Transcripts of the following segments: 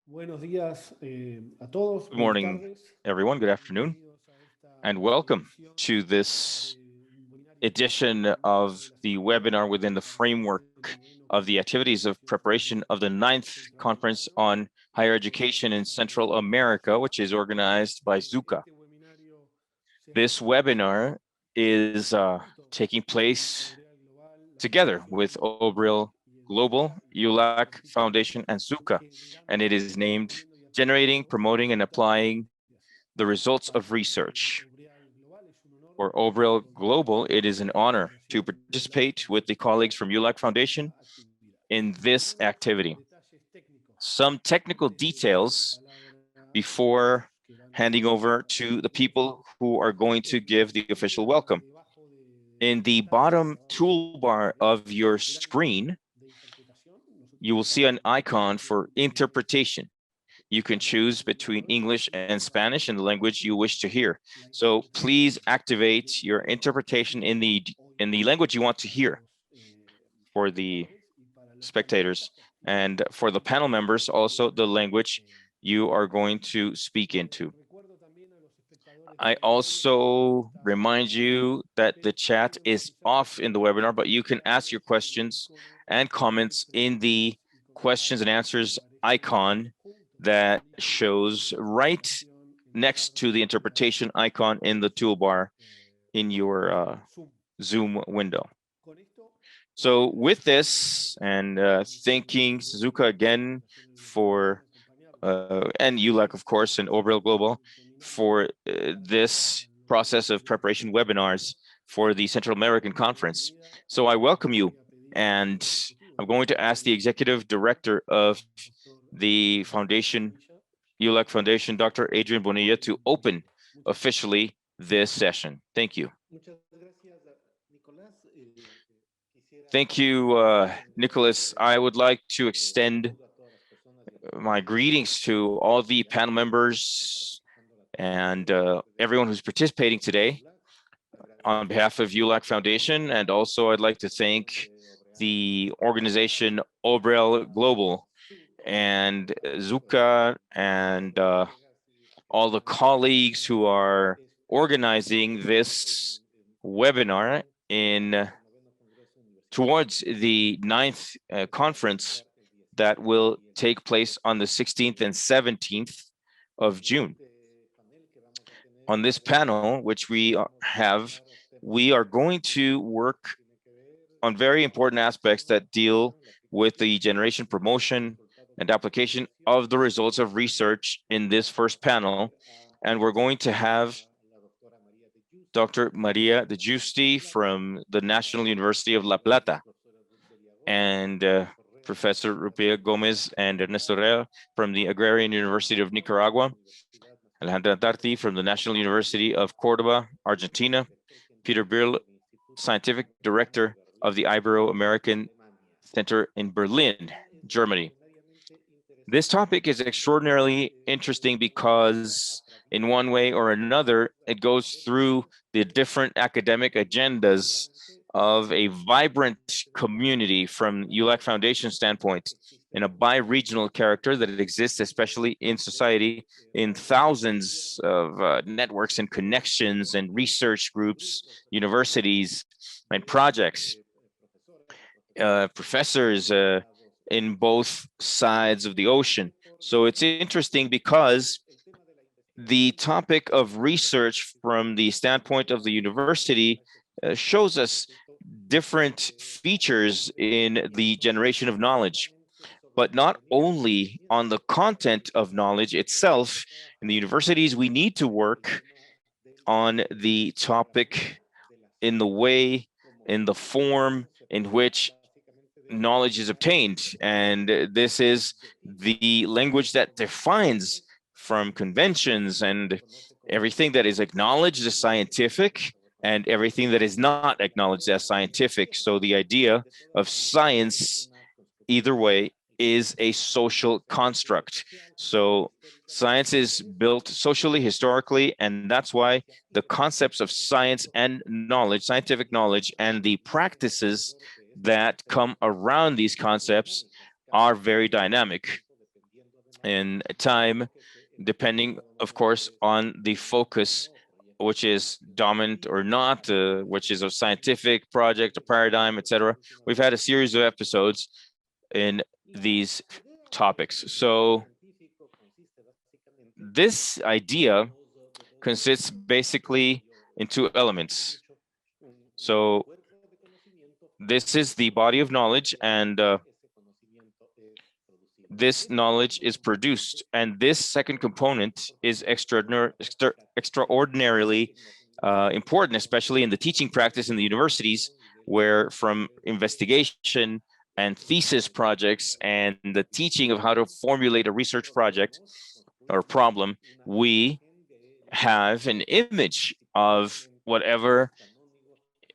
Buenos días a todos, Good buenas morning, tardes. everyone. Good afternoon, Bienvenidos a esta and nueva welcome edición to this de un webinario edition en el marco of de las the actividades webinar within the para preparar framework el noveno of the Congreso activities of Internacional sobre preparation of the Educación ninth Conference Centroamericano. on Higher Soy Education in Central Manuel America, García. which is organized by ZUCA. Este webinario se This realiza webinar is junto taking con place Obreal Global, la together Fundación with ULAC Obril y el Global, CELAC, el Centro ULAC Capacitador, Foundation, and ZUCA, and it generando, is named promoviendo y Generating, aplicando Promoting, and resultados de la Applying investigación. the Results of Para Research. Obreal Global es un honor For compartir Obril con Global, it is an colegas de la honor to Fundación ULAC participate with the y colleagues CELAC from ULAC en Foundation esta actividad. in this Algunos activity. detalles técnicos Some technical antes de dar la details palabra a before los que van a handing hacer over la to the presentación. people who are going to give the official welcome. Debajo de In la the pantalla, bottom debajo toolbar del of your blanco screen, de interpretación, nosotros you will see contamos an con icon for interpretation. You can español, choose between interpretadores English and Spanish in the language you wish to hear. la So interpretación please activate your debido interpretation in hoy the language you want to para hear los for the espectadores y para los panelistas spectators. que activen And for the panel members, also the language you are going to speak into. recuerdo también a los espectadores I del webinar que el chat also está remind habilitado, you that the pero que chat pueden is realizar sus off in the webinar, preguntas but you a can ask your través del questions icono and de comments in the preguntas y questions and comentarios que answers aparece icon junto that al icono shows de right interpretación en next to the la interpretation icon in the plataforma toolbar in your Zoom. Zoom window. Con esto So les with paso this, la and palabra al thanking coordinador Suzuka de again comunicación en nuestro país for por acompañarnos and ULAC, of course, and Obril Global el seminario for this process of preparation webinars for the Central American Conference. So I welcome you, and I'm going to ask the executive director of the foundation, ULAC Foundation, Dr. Adrian Bonilla, to open officially this session. Thank you. Muchas gracias, Nicolás. Quisiera Thank you, Nicholas. I would like to extend saludo a todas las personas y a todos my greetings to all the panel members and everyone who's participating today on behalf of ULAC Foundation. And also I'd like to thank the organization Obrel Global and Zuka and all the colleagues who are organizing this webinar in towards the ninth conference that will take place on the 16th and 17th of June. On this panel, which we have, we are going to work on very important aspects that deal with the generation, promotion, and application of the results of research in this first panel. And we're going to have Dr. Maria de Giusti from the National University of La Plata and Professor Rupia Gomez and Ernesto Rea from the Agrarian University of Nicaragua, Alejandra Tarti from the National University of Cordoba, Argentina, Peter Birl, Scientific Director of the Ibero-American Center in Berlin, Germany. This topic is extraordinarily interesting because in one way or another, it goes through the different academic agendas of a vibrant community from ULAC Foundation standpoint in a bi-regional character that it exists, especially in society, in thousands of networks and connections and research groups, universities, and projects, professors in both sides of the ocean. So it's interesting because the topic of research from the standpoint of the university shows us different features in the generation of knowledge, but not only on the content of knowledge itself. In the universities, we need to work on the topic in the way, in the form in which knowledge is obtained. And this is the language that defines from conventions and everything that is acknowledged as scientific and everything that is not acknowledged as scientific. So the idea of science, either way, is a social construct. So science is built socially, historically, and that's why the concepts of science and knowledge, scientific knowledge, and the practices that come around these concepts are very dynamic. in time, depending, of course, on the focus, which is dominant or not, which is a scientific project, a paradigm, etc. We've had a series of episodes in these topics. So this idea consists basically in two elements. So this is the body of knowledge, and this knowledge is produced. And this second component is extraordinarily important, especially in the teaching practice in the universities, where from investigation and thesis projects and the teaching of how to formulate a research project or problem, we have an image of whatever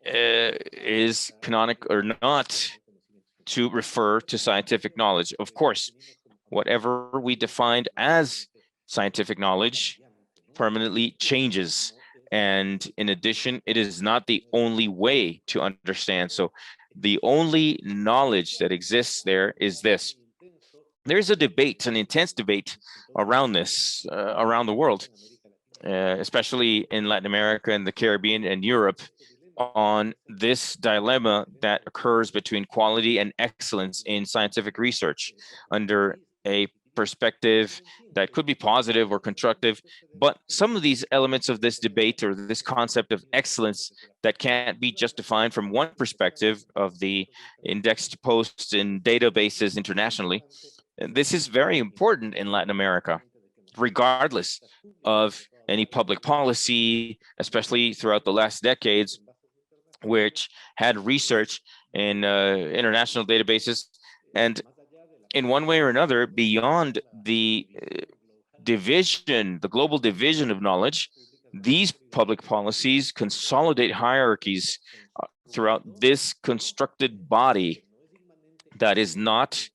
is canonic or not to refer to scientific knowledge. Of course, whatever we defined as scientific knowledge permanently changes. And in addition, it is not the only way to understand. So the only knowledge that exists there is this. There's a debate, an intense debate around this, around the world, especially in Latin America and the Caribbean and Europe, on this dilemma that occurs between quality and excellence in scientific research under a perspective that could be positive or constructive. But some of these elements of this debate or this concept of excellence that can't be just defined from one perspective of the indexed posts in databases internationally, this is very important in Latin America, regardless of any public policy, especially throughout the last decades, which had research in international databases. And in one way or another, beyond the division, the global division of knowledge, these public policies consolidate hierarchies throughout this constructed body that is not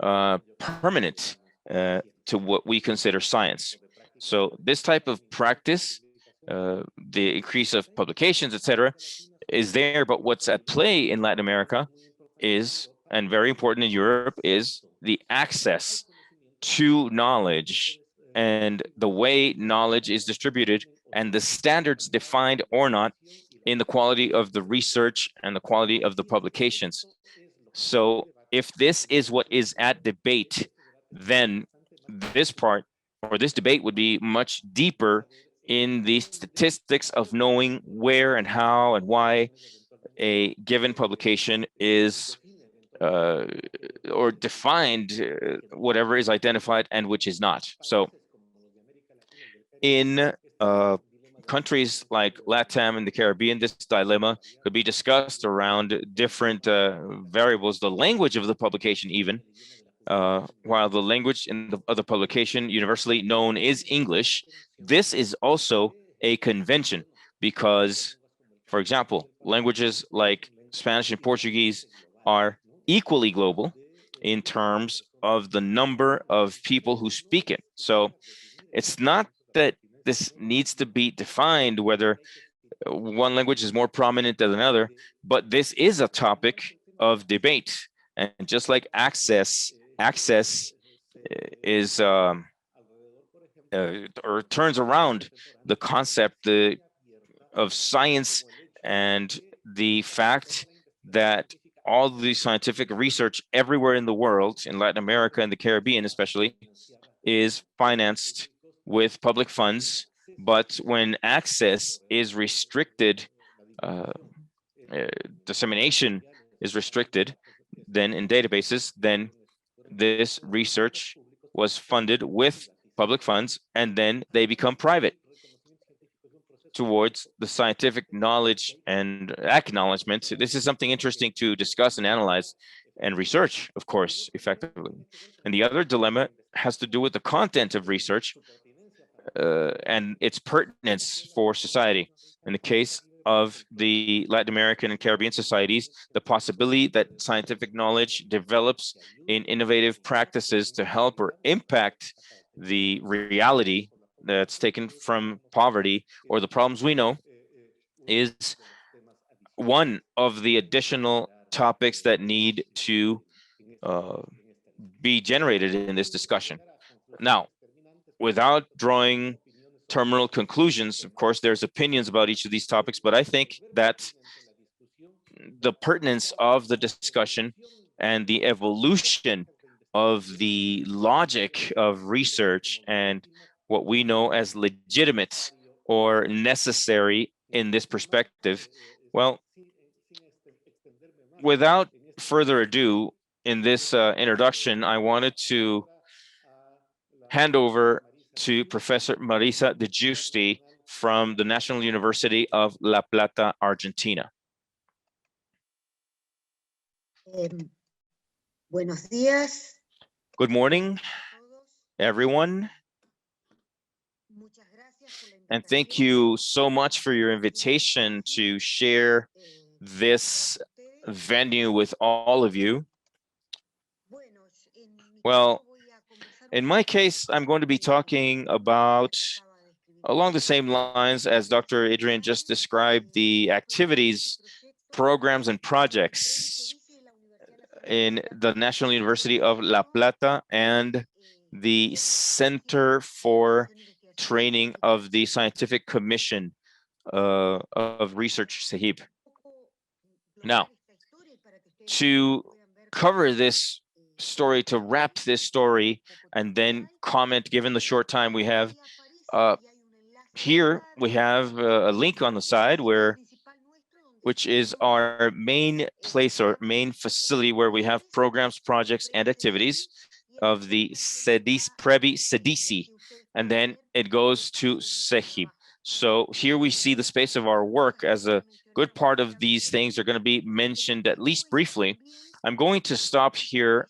permanent to what we consider science. So this type of practice, the increase of publications, etc., is there, but what's at play in Latin America is, and very important in Europe, is the access to knowledge and the way knowledge is distributed and the standards defined or not in the quality of the research and the quality of the publications. So if this is what is at debate, then this part or this debate would be much deeper in the statistics of knowing where and how and why a given publication is or defined, whatever is identified and which is not. So in countries like LATAM and the Caribbean, this dilemma could be discussed around different variables, the language of the publication even, while the language of the publication universally known is English. This is also a convention because, for example, languages like Spanish and Portuguese are equally global in terms of the number of people who speak it. So it's not that this needs to be defined whether one language is more prominent than another, but this is a topic of debate. And just like access is or turns around the concept of science and the fact that all the scientific research everywhere in the world, in Latin America and the Caribbean especially, is financed with public funds. But when access is restricted, uh, dissemination is restricted, then in databases, then this research was funded with public funds, and then they become private towards the scientific knowledge and acknowledgement. This is something interesting to discuss and analyze and research, of course, effectively. And the other dilemma has to do with the content of research and its pertinence for society. In the case of the Latin American and Caribbean societies, the possibility that scientific knowledge develops in innovative practices to help or impact the reality that's taken from poverty or the problems we know is one of the additional topics that need to be generated in this discussion. Now, without drawing terminal conclusions, of course, there's opinions about each of these topics, but I think that the pertinence of the discussion and the evolution of the logic of research and what we know as legitimate or necessary in this perspective, well, without further ado, in this introduction, I wanted to hand over to Professor Marisa De Giusti from the National University of La Plata, Argentina. Buenos días. Good morning, everyone. And thank you so much for your invitation to share this venue with all of you. Well, in my case, I'm going to be talking about, along the same lines as Dr. Adrian just described, the activities, programs, and projects in the National University of La Plata and the Center for Training of the Scientific Commission of Research, SEHIP. Now, to cover this story, to wrap this story, and then comment, given the short time we have, here we have a link on the side which is our main place or main facility where we have programs, projects, and activities of the CEDISI, and then it goes to SEHIP. So here we see the space of our work. As a good part of these things are going to be mentioned at least briefly. I'm going to stop here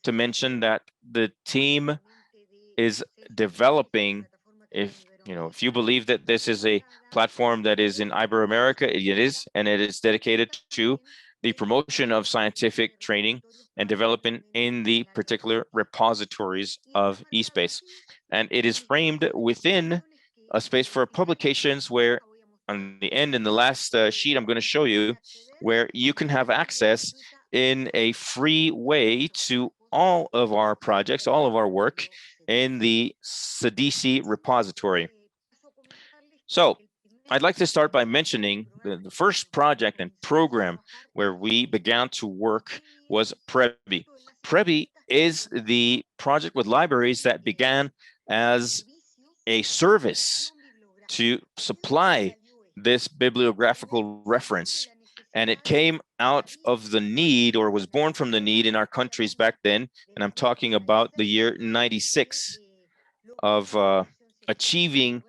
to mention that the team is developing, if you believe that this is a platform that is in Iberoamerica, it is, and it is dedicated to the promotion of scientific training and development in the particular repositories of eSpace. And it is framed within a space for publications where, on the end, in the last sheet I'm going to show you, where you can have access in a free way to all of our projects, all of our work in the CEDISI repository. So I'd like to start by mentioning the first project and program where we began to work was PREBI. PREBI is the project with libraries that began as a service to supply this bibliographical reference. And it came out of the need, or was born from the need in our countries back then, and I'm talking about the year 96, of achieving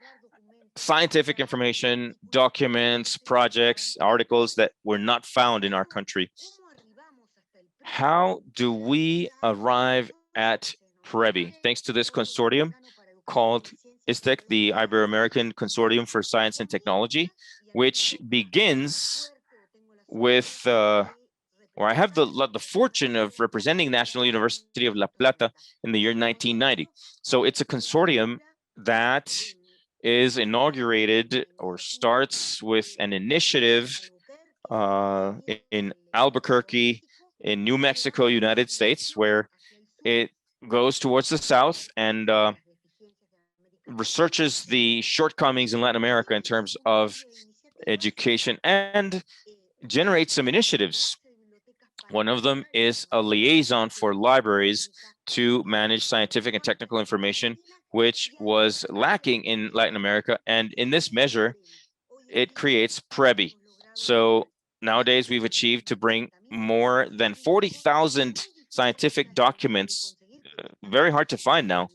scientific information, documents, projects, articles that were not found in our country. How do we arrive at PREBI? Thanks to this consortium called ISTEC, the Ibero-American Consortium for Science and Technology, which begins with, or I have the fortune of representing National University of La Plata in the year 1990. So it's a consortium that is inaugurated or starts with an initiative in Albuquerque, in New Mexico, United States, where it goes towards the south and researches the shortcomings in Latin America in terms of education and generates some initiatives. One of them is a liaison for libraries to manage scientific and technical information, which was lacking in Latin America. And in this measure, it creates PREBI. So nowadays we've achieved to bring more than 40,000 scientific documents, very hard to find now.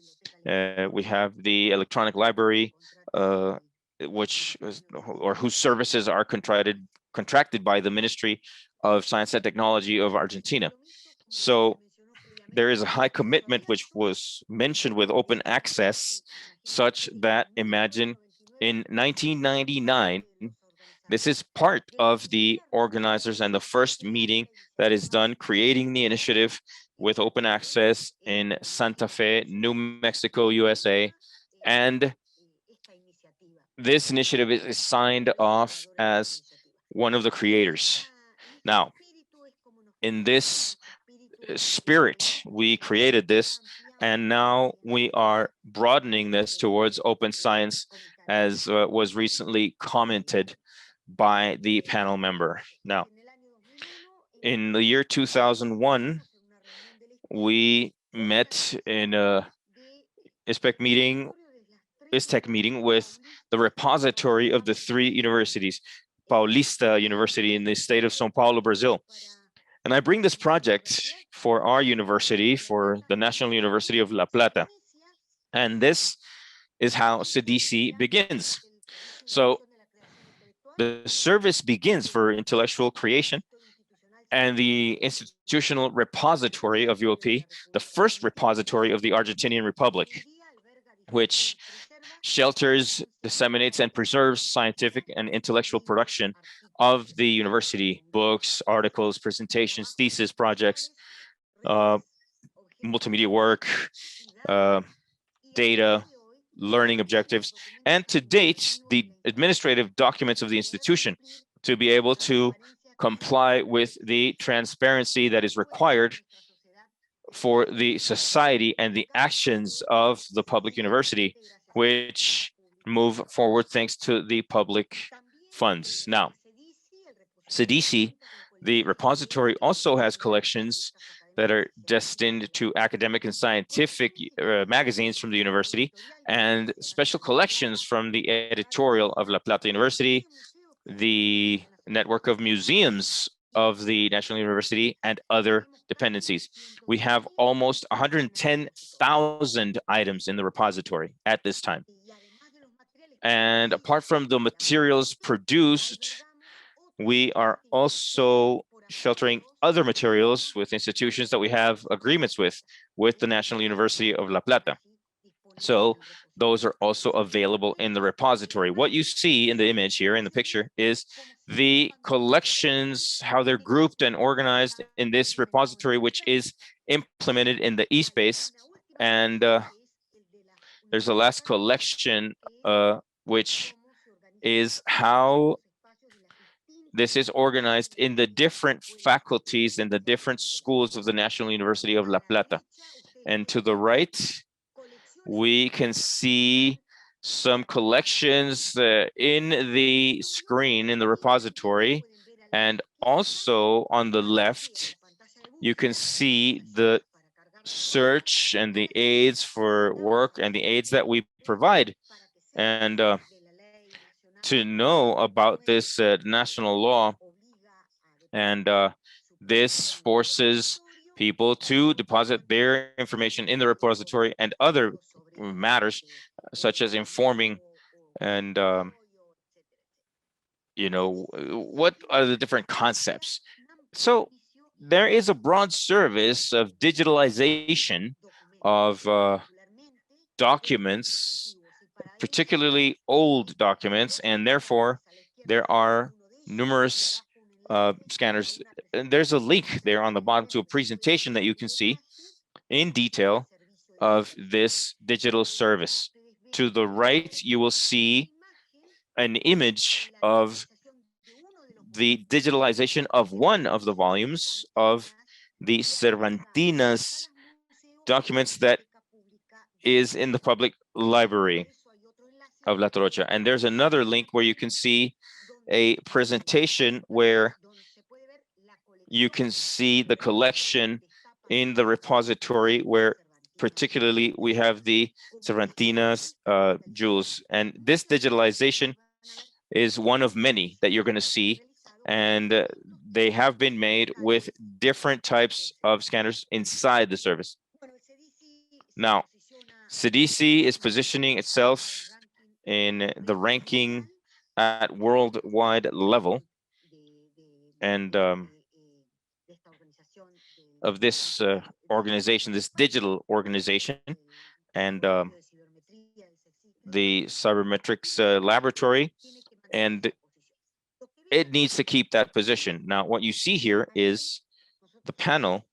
We have the electronic library, whose services are contracted by the Ministry of Science and Technology of Argentina. So there is a high commitment, which was mentioned with open access, such that, imagine, in 1999, this is part of the organizers and the first meeting that is done creating the initiative with open access in Santa Fe, New Mexico, USA. And this initiative is signed off as one of the creators. Now, in this spirit, we created this, And now we are broadening this towards open science, as was recently commented by the panel member. Now, in the year 2001, we met in a ISTEC meeting with the repository of the three universities, Paulista University in the state of São Paulo, Brazil. And I bring this project for our university, for the National University of La Plata. And this is how CDC begins. So the service begins for intellectual creation, and the institutional repository of ULP, the first repository of the Argentinian Republic, which shelters, disseminates, and preserves scientific and intellectual production of the university, books, articles, presentations, thesis projects, multimedia work, data, learning objectives, and to date, the administrative documents of the institution to be able to comply with the transparency that is required for the society and the actions of the public university, which move forward thanks to the public funds. Now, CDC, the repository, also has collections that are destined to academic and scientific magazines from the university, and special collections from the editorial of La Plata University, the network of museums of the National University, and other dependencies. We have almost 110,000 items in the repository at this time. And apart from the materials produced, we are also sheltering other materials with institutions that we have agreements with the National University of La Plata. So those are also available in the repository. What you see in the image here in the picture is the collections, how they're grouped and organized in this repository, which is implemented in the eSpace. And there's a last collection, which is how this is organized in the different faculties and the different schools of the National University of La Plata. And to the right, we can see some collections in the screen in the repository. And also on the left, you can see the search and the aids for work and the aids that we provide. And to know about this national law, and this forces people to deposit their information in the repository and other matters, such as informing and what are the different concepts. So there is a broad service of digitalization of documents, particularly old documents, and therefore there are numerous scanners. And there's a link there on the bottom to a presentation that you can see in detail of this digital service. To the right, you will see an image of the digitalization of one of the volumes of the Cervantinas documents that is in the public library of La Trocha. And there's another link where you can see a presentation where you can see the collection in the repository, where particularly we have the Cervantinas jewels. And this digitalization is one of many that you're going to see. And they have been made with different types of scanners inside the service. Now, CDC is positioning itself in the ranking at worldwide level, and of this organization, this digital organization, and the cybermetrics laboratory, and it needs to keep that position. Now, what you see here is the panel.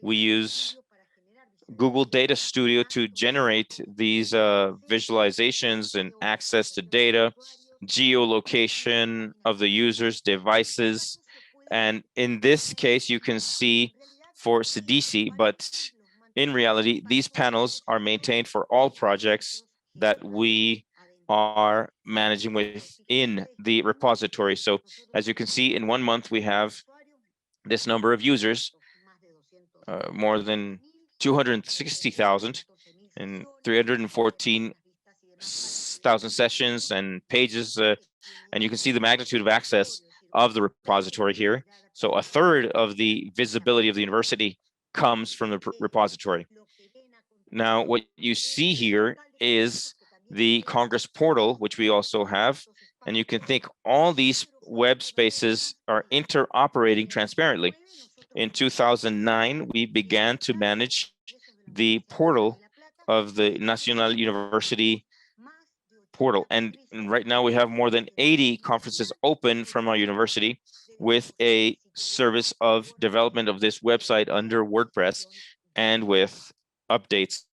We use Google Data Studio to generate these visualizations and access to data, geolocation of the user's devices. And in this case, you can see for CDC, but in reality, these panels are maintained for all projects that we are managing within the repository. So as you can see, in 1 month, we have this number of users, more than 260,000 and 314,000 sessions and pages. And you can see the magnitude of access of the repository here. So a third of the visibility of the university comes from the repository. Now, what you see here is the Congress portal, which we also have. And you can think all these web spaces are interoperating transparently. In 2009, we began to manage the portal of the Nacional University portal. And right now we have more than 80 conferences open from our university with a service of development of this website under WordPress and with updates.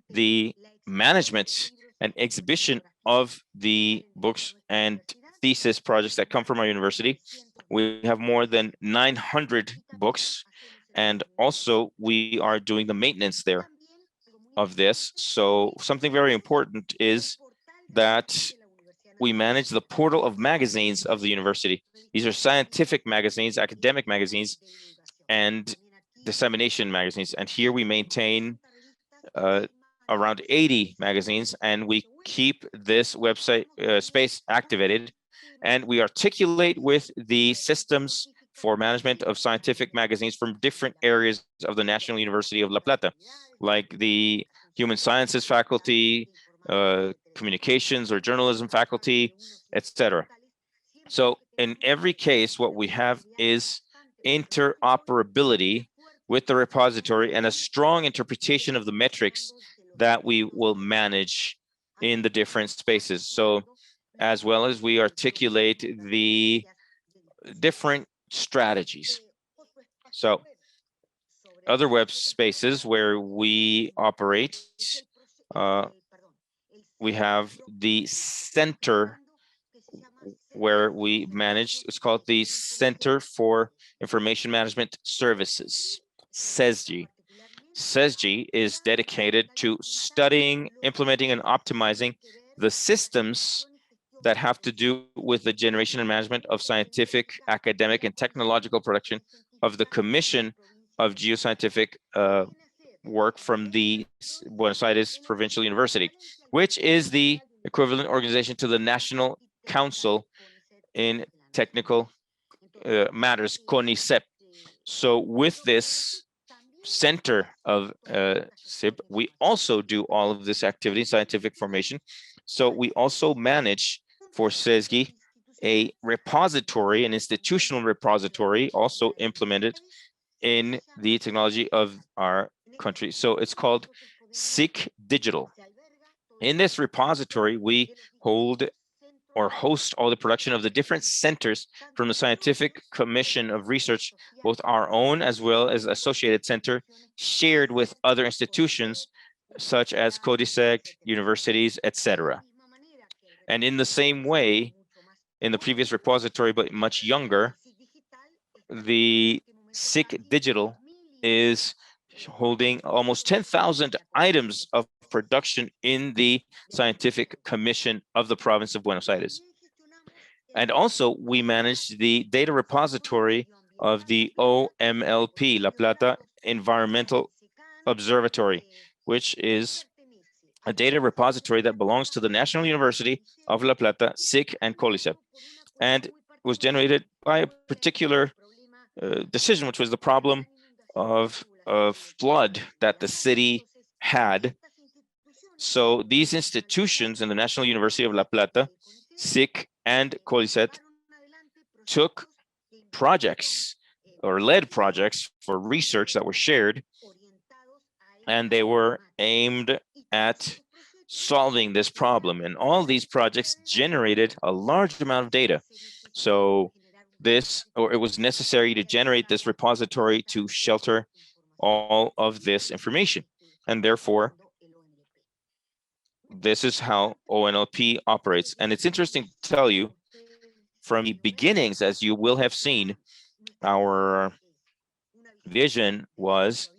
The management and exhibition of the books and thesis projects that come from our university. We have more than 900 books, and also we are doing the maintenance there of this. So something very important is that we manage the portal of magazines of the university. These are scientific magazines, academic magazines, and dissemination magazines. And here we maintain around 80 magazines, and we keep this website space activated, and we articulate with the systems for management of scientific magazines from different areas of the National University of La Plata, like the Human Sciences faculty, communications or journalism faculty, etc. So in every case, what we have is interoperability with the repository and a strong interpretation of the metrics that we will manage in the different spaces. So as well as we articulate the different strategies. So other web spaces where we operate, we have the center where we manage, it's called the Center for Information Management Services, CESG. CESG is dedicated to studying, implementing, and optimizing the systems that have to do with the generation and management of scientific, academic, and technological production of the Commission of Geoscientific work from the Buenos Aires Provincial University, which is the equivalent organization to the National Council in Technical Matters, CONICET. So with this center of SIB, we also do all of this activity, scientific formation. So we also manage for CESG a repository, an institutional repository, also implemented in the technology of our country. So it's called SIC Digital. In this repository, we hold or host all the production of the different centers from the Scientific Commission of Research, both our own as well as associated center, shared with other institutions such as CODISECT, universities, etc. And in the same way, in the previous repository, but much younger, the SIC Digital is holding almost 10,000 items of production in the Scientific Commission of the province of Buenos Aires. And also we manage the data repository of the OMLP, La Plata Environmental Observatory, which is a data repository that belongs to the National University of La Plata, SIC and COLICEP, and was generated by a particular decision, which was the problem of flood that the city had. So these institutions in the National University of La Plata, SIC and COLICET, took projects or led projects for research that were shared, and they were aimed at solving this problem. And all these projects generated a large amount of data. So it was necessary to generate this repository to shelter all of this information. And therefore, This is how ONLP operates. And it's interesting to tell you, from the beginnings, as you will have seen, our vision was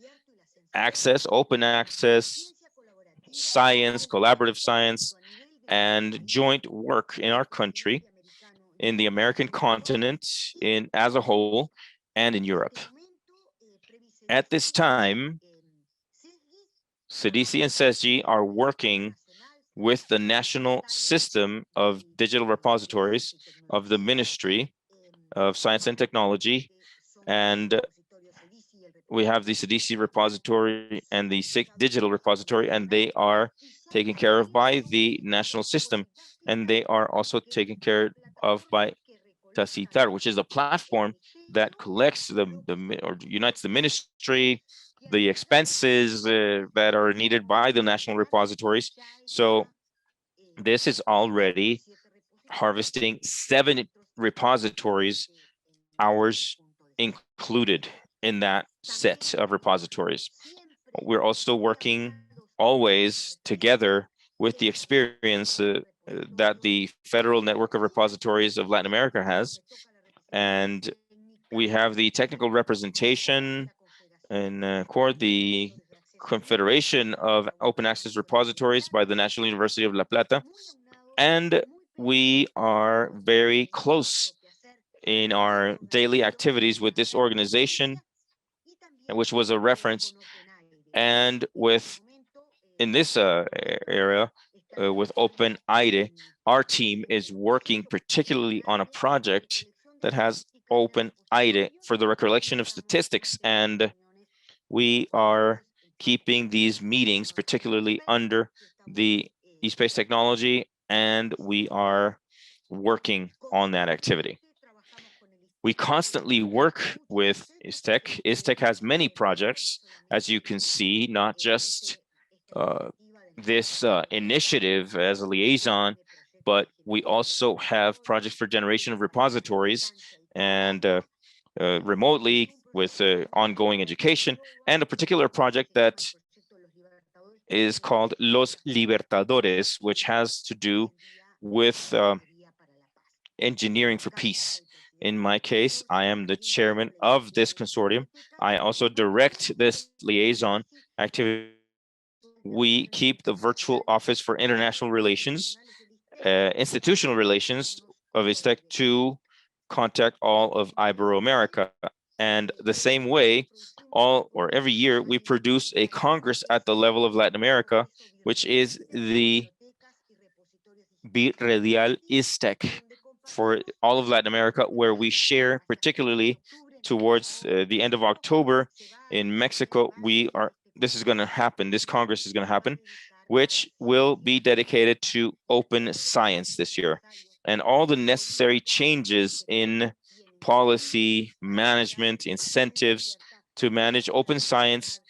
access, open access, science, collaborative science, and joint work in our country, in the American continent, as a whole, and in Europe. At this time, CDC and CESG are working with the national system of digital repositories of the Ministry of Science and Technology, and we have the CDC repository and the SIC digital repository, and they are taken care of by the national system, and they are also taken care of by Tacitar, which is a platform that collects or unites the ministry, the expenses that are needed by the national repositories. So this is already harvesting 7 repositories, ours included in that set of repositories. We're also working always together with the experience that the Federal Network of Repositories of Latin America has. And we have the technical representation in CORE, the Confederation of Open Access Repositories by the National University of La Plata. And we are very close in our daily activities with this organization, which was a reference, and with in this area with Open Aire, our team is working particularly on a project that has Open Aire for the recollection of statistics, and we are keeping these meetings particularly under the eSpace technology, and we are working on that activity. We constantly work with ISTEC. ISTEC has many projects, as you can see, not just this initiative as a liaison, but we also have projects for generation of repositories and remotely with ongoing education, and a particular project that is called Los Libertadores, which has to do with engineering for peace. In my case, I am the chairman of this consortium. I also direct this liaison activity. We keep the virtual office for international relations, institutional relations of ISTEC to contact all of Iberoamerica. And the same way, every year, we produce a Congress at the level of Latin America, which is the Birredial ISTEC for all of Latin America, where we share, particularly towards the end of October in Mexico. This is going to happen, this Congress is going to happen, which will be dedicated to open science this year. And all the necessary changes in policy, management, incentives to manage open science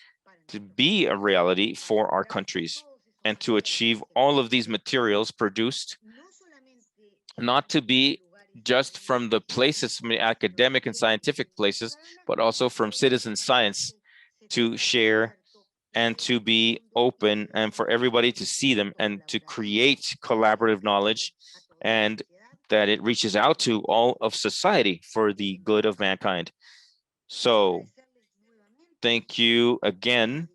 to be a reality for our countries, and to achieve all of these materials produced, not to be just from the places, from the academic and scientific places, but also from citizen science, to share and to be open and for everybody to see them and to create collaborative knowledge, and that it reaches out to all of society for the good of mankind. So thank you again.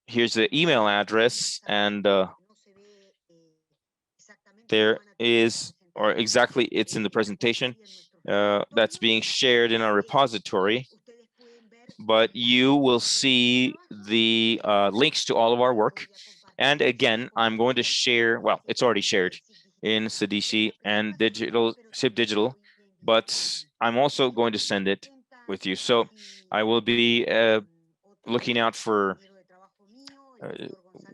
Here's the email address, and there is, or exactly, it's in the presentation that's being shared in our repository. But you will see the links to all of our work. And again, I'm going to share, well, it's already shared in CDC and SIP Digital, but I'm also going to send it with you. So I will be looking out for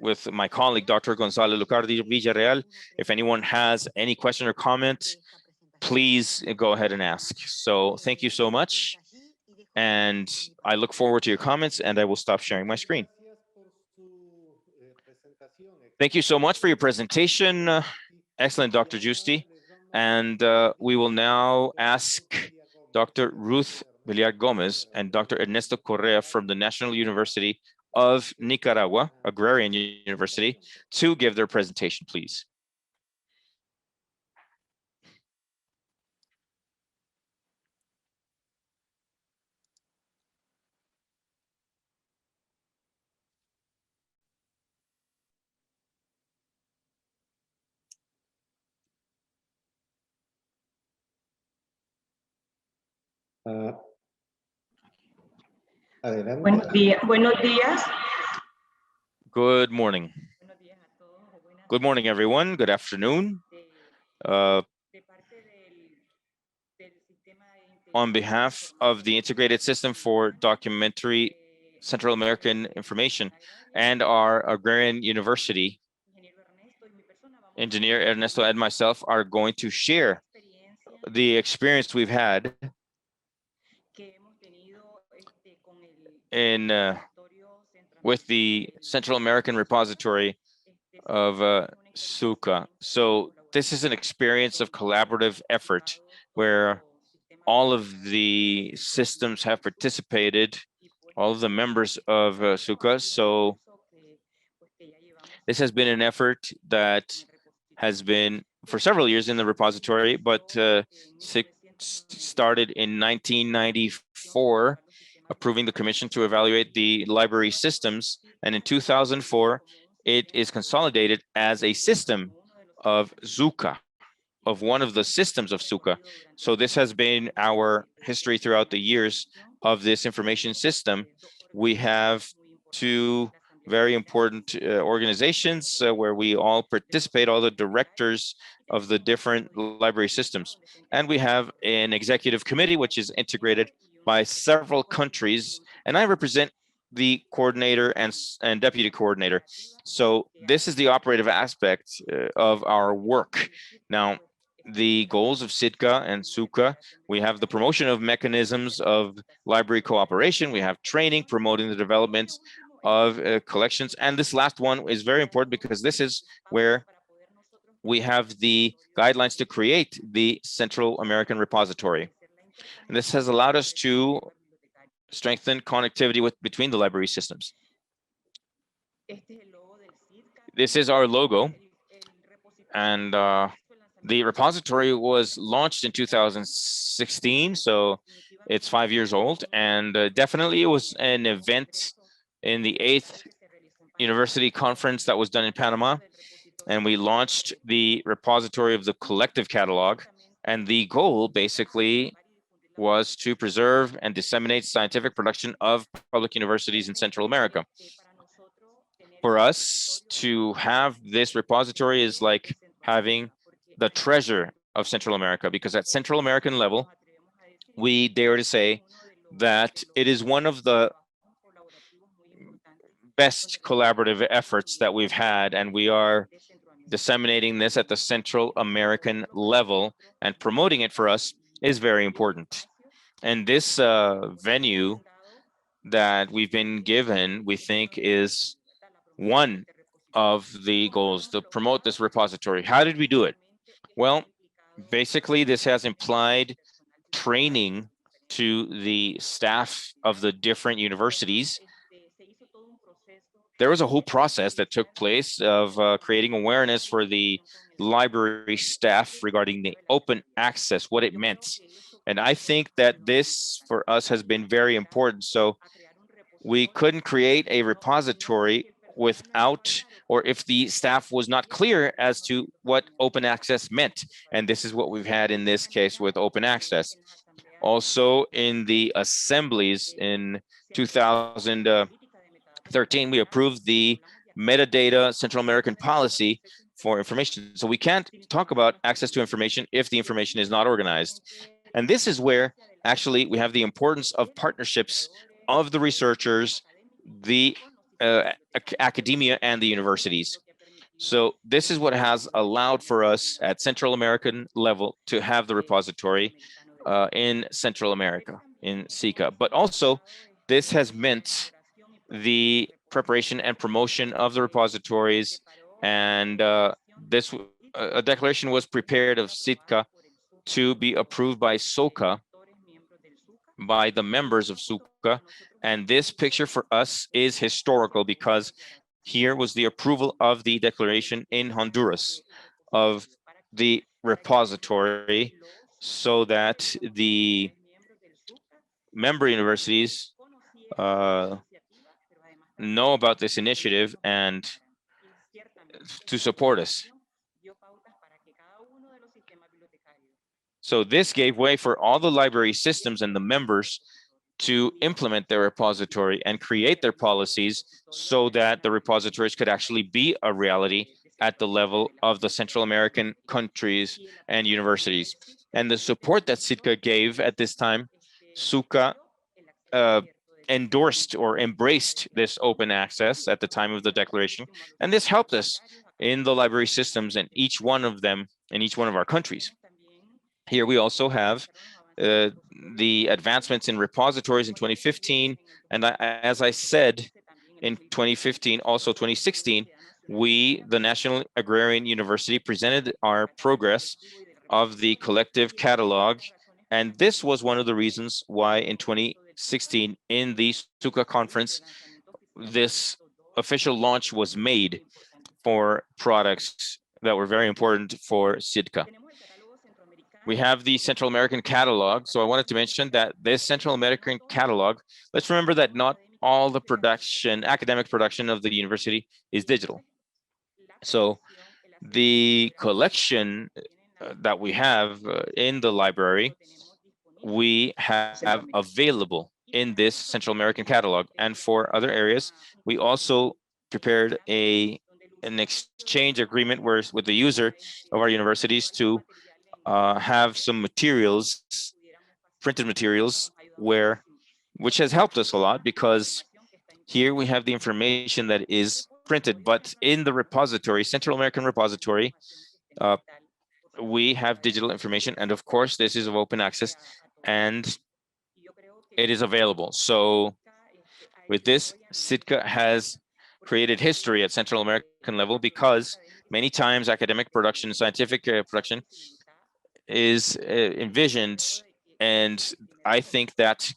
with my colleague, Dr. Gonzalo Lucardi Villarreal. If anyone has any question or comment, please go ahead and ask. So thank you so much. And I look forward to your comments, and I will stop sharing my screen. Thank you so much for your presentation. Excellent, Dr. Giusti. And we will now ask Dr. Ruth Villar Gomez and Dr. Ernesto Correa from the National University of Nicaragua, Agrarian University, to give their presentation, please. Adelante. Buenos días. Good morning. Good morning, everyone. Good afternoon. On behalf of the Integrated System for Documentary Central American Information and our Agrarian University, Engineer Ernesto and myself are going to share the experience we've had in with the Central American Repository of SUCA. So this is an experience of collaborative effort where all of the systems have participated, all of the members of SUCA. So this has been an effort that has been for several years in the repository, but started in 1994, approving the commission to evaluate the library systems. And in 2004, it is consolidated as a system of SUCA, of one of the systems of SUCA. So this has been our history throughout the years of this information system. We have two very important organizations where we all participate, all the directors of the different library systems. And we have an executive committee, which is integrated by several countries. And I represent the coordinator and deputy coordinator. So this is the operative aspect of our work. Now, the goals of SITCA and SUCA, we have the promotion of mechanisms of library cooperation, we have training, promoting the development of collections. And this last one is very important because this is where we have the guidelines to create the Central American Repository. And this has allowed us to strengthen connectivity between the library systems. This is our logo, and the repository was launched in 2016, so it's 5 years old, and definitely it was an event in the 8th University Conference that was done in Panama, and we launched the repository of the collective catalog, and the goal basically was to preserve and disseminate scientific production of public universities in Central America. For us to have this repository is like having the treasure of Central America, because at Central American level, we dare to say that it is one of the best collaborative efforts that we've had, and we are disseminating this at the Central American level, and promoting it for us is very important. And this venue that we've been given, we think, is one of the goals to promote this repository. How did we do it? Well, basically, this has implied training to the staff of the different universities. There was a whole process that took place of creating awareness for the library staff regarding the open access, what it meant. And I think that this for us has been very important. So we couldn't create a repository without, or if the staff was not clear as to what open access meant. And this is what we've had in this case with open access. Also in the assemblies in 2013, we approved the metadata Central American policy for information. So we can't talk about access to information if the information is not organized. And this is where actually we have the importance of partnerships of the researchers, the academia, and the universities. So this is what has allowed for us at Central American level to have the repository in Central America, in SICA. But also, this has meant the preparation and promotion of the repositories, and a declaration was prepared of SICA to be approved by SOCA, by the members of SUCA, SUCA. And this picture for us is historical because here was the approval of the declaration in Honduras of the repository so that the member universities know about this initiative and to support us. So this gave way for all the library systems and the members to implement their repository and create their policies so that the repositories could actually be a reality at the level of the Central American countries and universities. And the support that Sitka gave at this time, SUCA endorsed or embraced this open access at the time of the declaration. And this helped us in the library systems in each one of them, in each one of our countries. Here we also have the advancements in repositories in 2015. And as I said, in 2015, also 2016, we, the National Agrarian University, presented our progress of the collective catalog. And this was one of the reasons why in 2016, in the SUCA conference, this official launch was made for products that were very important for Sitka. We have the Central American catalog. So I wanted to mention that this Central American catalog, let's remember that not all the production, academic production of the university is digital. So the collection that we have in the library, we have available in this Central American catalog. And for other areas, we also prepared an exchange agreement with the user of our universities to have some materials, printed materials, which has helped us a lot because here we have the information that is printed, but in the repository, Central American repository, we have digital information. And of course, this is of open access and it is available. So with this, Sitka has created history at Central American level because many times academic production, scientific production is envisioned. And I think that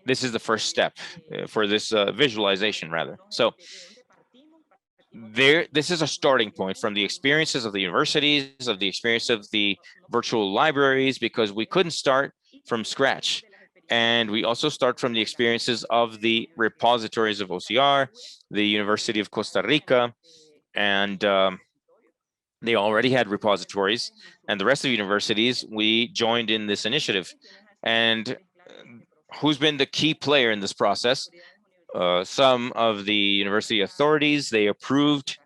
this is the first step for this visualization rather. So this is a starting point from the experiences of the universities, of the experience of the virtual libraries, because we couldn't start from scratch. And we also start from the experiences of the repositories of OCR, the University of Costa Rica, and they already had repositories. And the rest of the universities, we joined in this initiative. And who's been the key player in this process? Some of the university authorities, they approved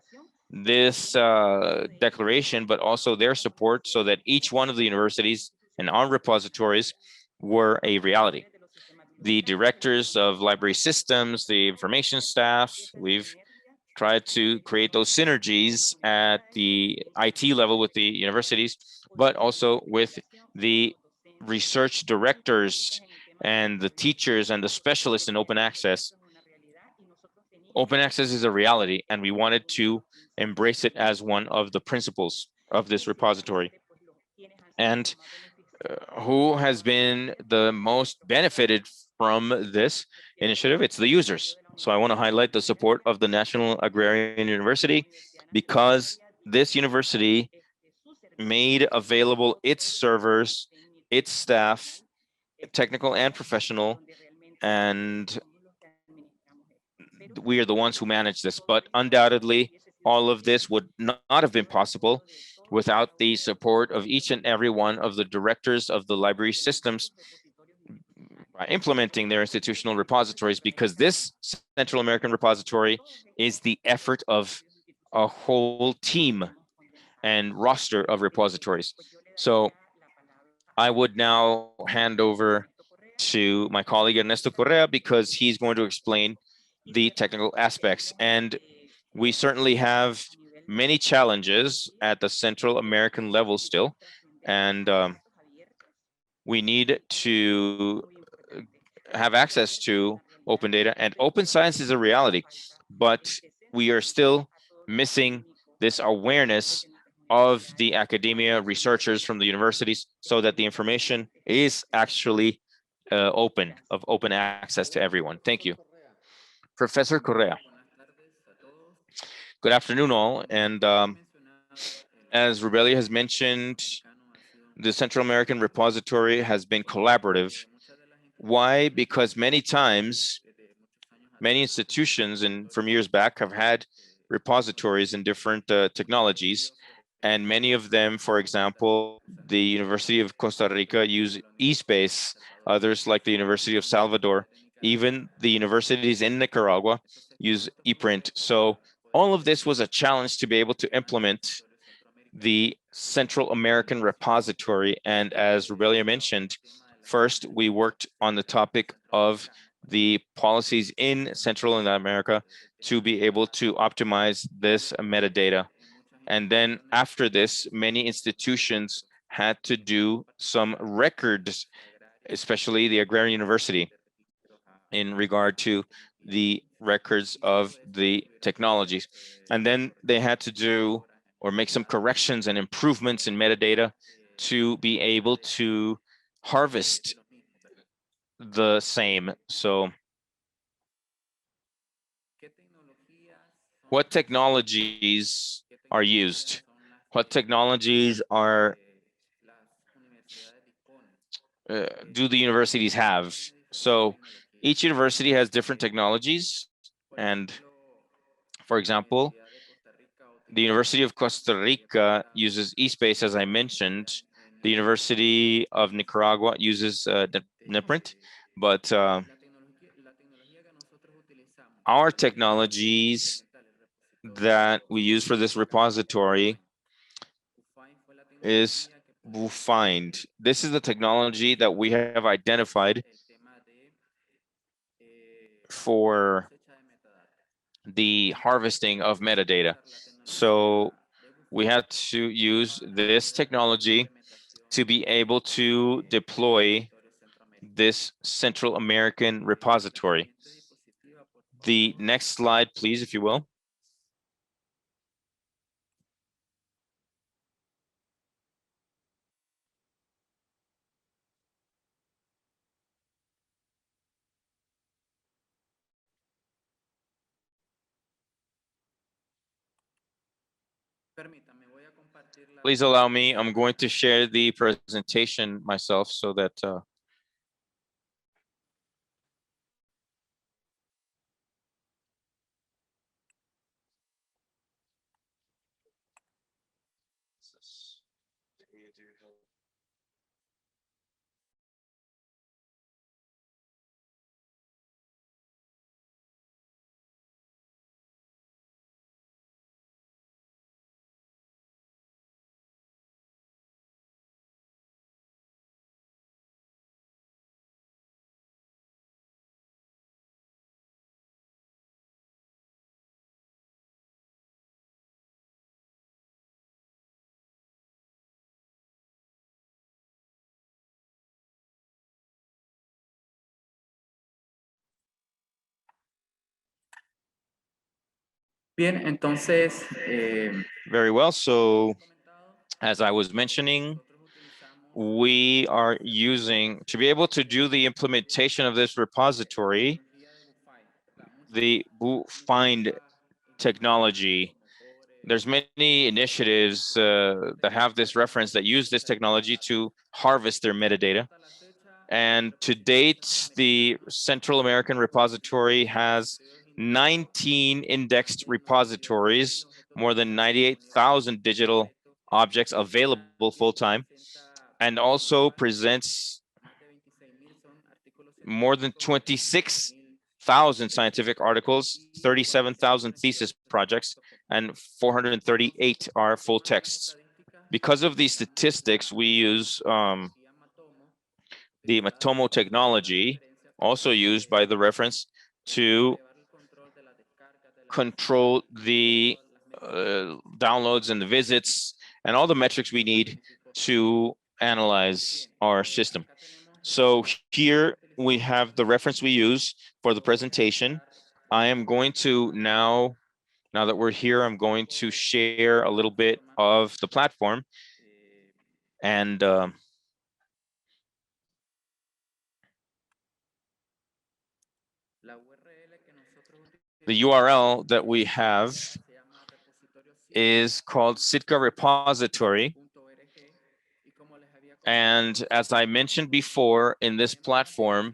this declaration, but also their support so that each one of the universities and our repositories were a reality. The directors of library systems, the information staff, we've tried to create those synergies at the IT level with the universities, but also with the research directors and the teachers and the specialists in open access. Open access is a reality, and we wanted to embrace it as one of the principles of this repository. And who has been the most benefited from this initiative? It's the users. So I want to highlight the support of the National Agrarian University because this university made available its servers, its staff, technical and professional, and we are the ones who manage this. But undoubtedly, all of this would not have been possible without the support of each and every one of the directors of the library systems implementing their institutional repositories, because this Central American repository is the effort of a whole team and roster of repositories. So I would now hand over to my colleague Ernesto Correa because he's going to explain the technical aspects. And we certainly have many challenges at the Central American level still, and we need to have access to open data, and open science is a reality, but we are still missing this awareness of the academia researchers from the universities so that the information is actually open access to everyone. Thank you. Professor Correa. Good afternoon, all. And as Rubelia has mentioned, the Central American Repository has been collaborative. Why? Because many times, many institutions and from years back have had repositories in different technologies. And many of them, for example, the University of Costa Rica use eSpace, others like the University of Salvador, even the universities in Nicaragua use ePrint. So all of this was a challenge to be able to implement the Central American Repository. And as Rubelia mentioned, first, we worked on the topic of the policies in Central and America to be able to optimize this metadata. And then after this, many institutions had to do some records, especially the Agrarian University, in regard to the records of the technologies. And then they had to do or make some corrections and improvements in metadata to be able to harvest the same. So what technologies are used? What technologies do the universities have? So each university has different technologies. And for example, the University of Costa Rica uses eSpace, as I mentioned. The University of Nicaragua uses NIPRINT, but our technologies that we use for this repository is Find. This is the technology that we have identified for the harvesting of metadata. So we had to use this technology to be able to deploy this Central American repository. The next slide, please, if you will. Please allow me, I'm going to share the presentation myself so that Bien, entonces, very well. So as I was mentioning, we are using, to be able to do the implementation of this repository, the Find technology. There's many initiatives that have this reference that use this technology to harvest their metadata. And to date, the Central American Repository has 19 indexed repositories, more than 98,000 digital objects available full-time, and also presents more than 26,000 scientific articles, 37,000 thesis projects, and 438 are full texts. Because of these statistics, we use the Matomo technology, also used by the reference, to control the downloads and the visits and all the metrics we need to analyze our system. So here we have the reference we use for the presentation. I am going to now that we're here, I'm going to share a little bit of the platform. And The URL that we have is called Sitka Repository. And as I mentioned before, in this platform,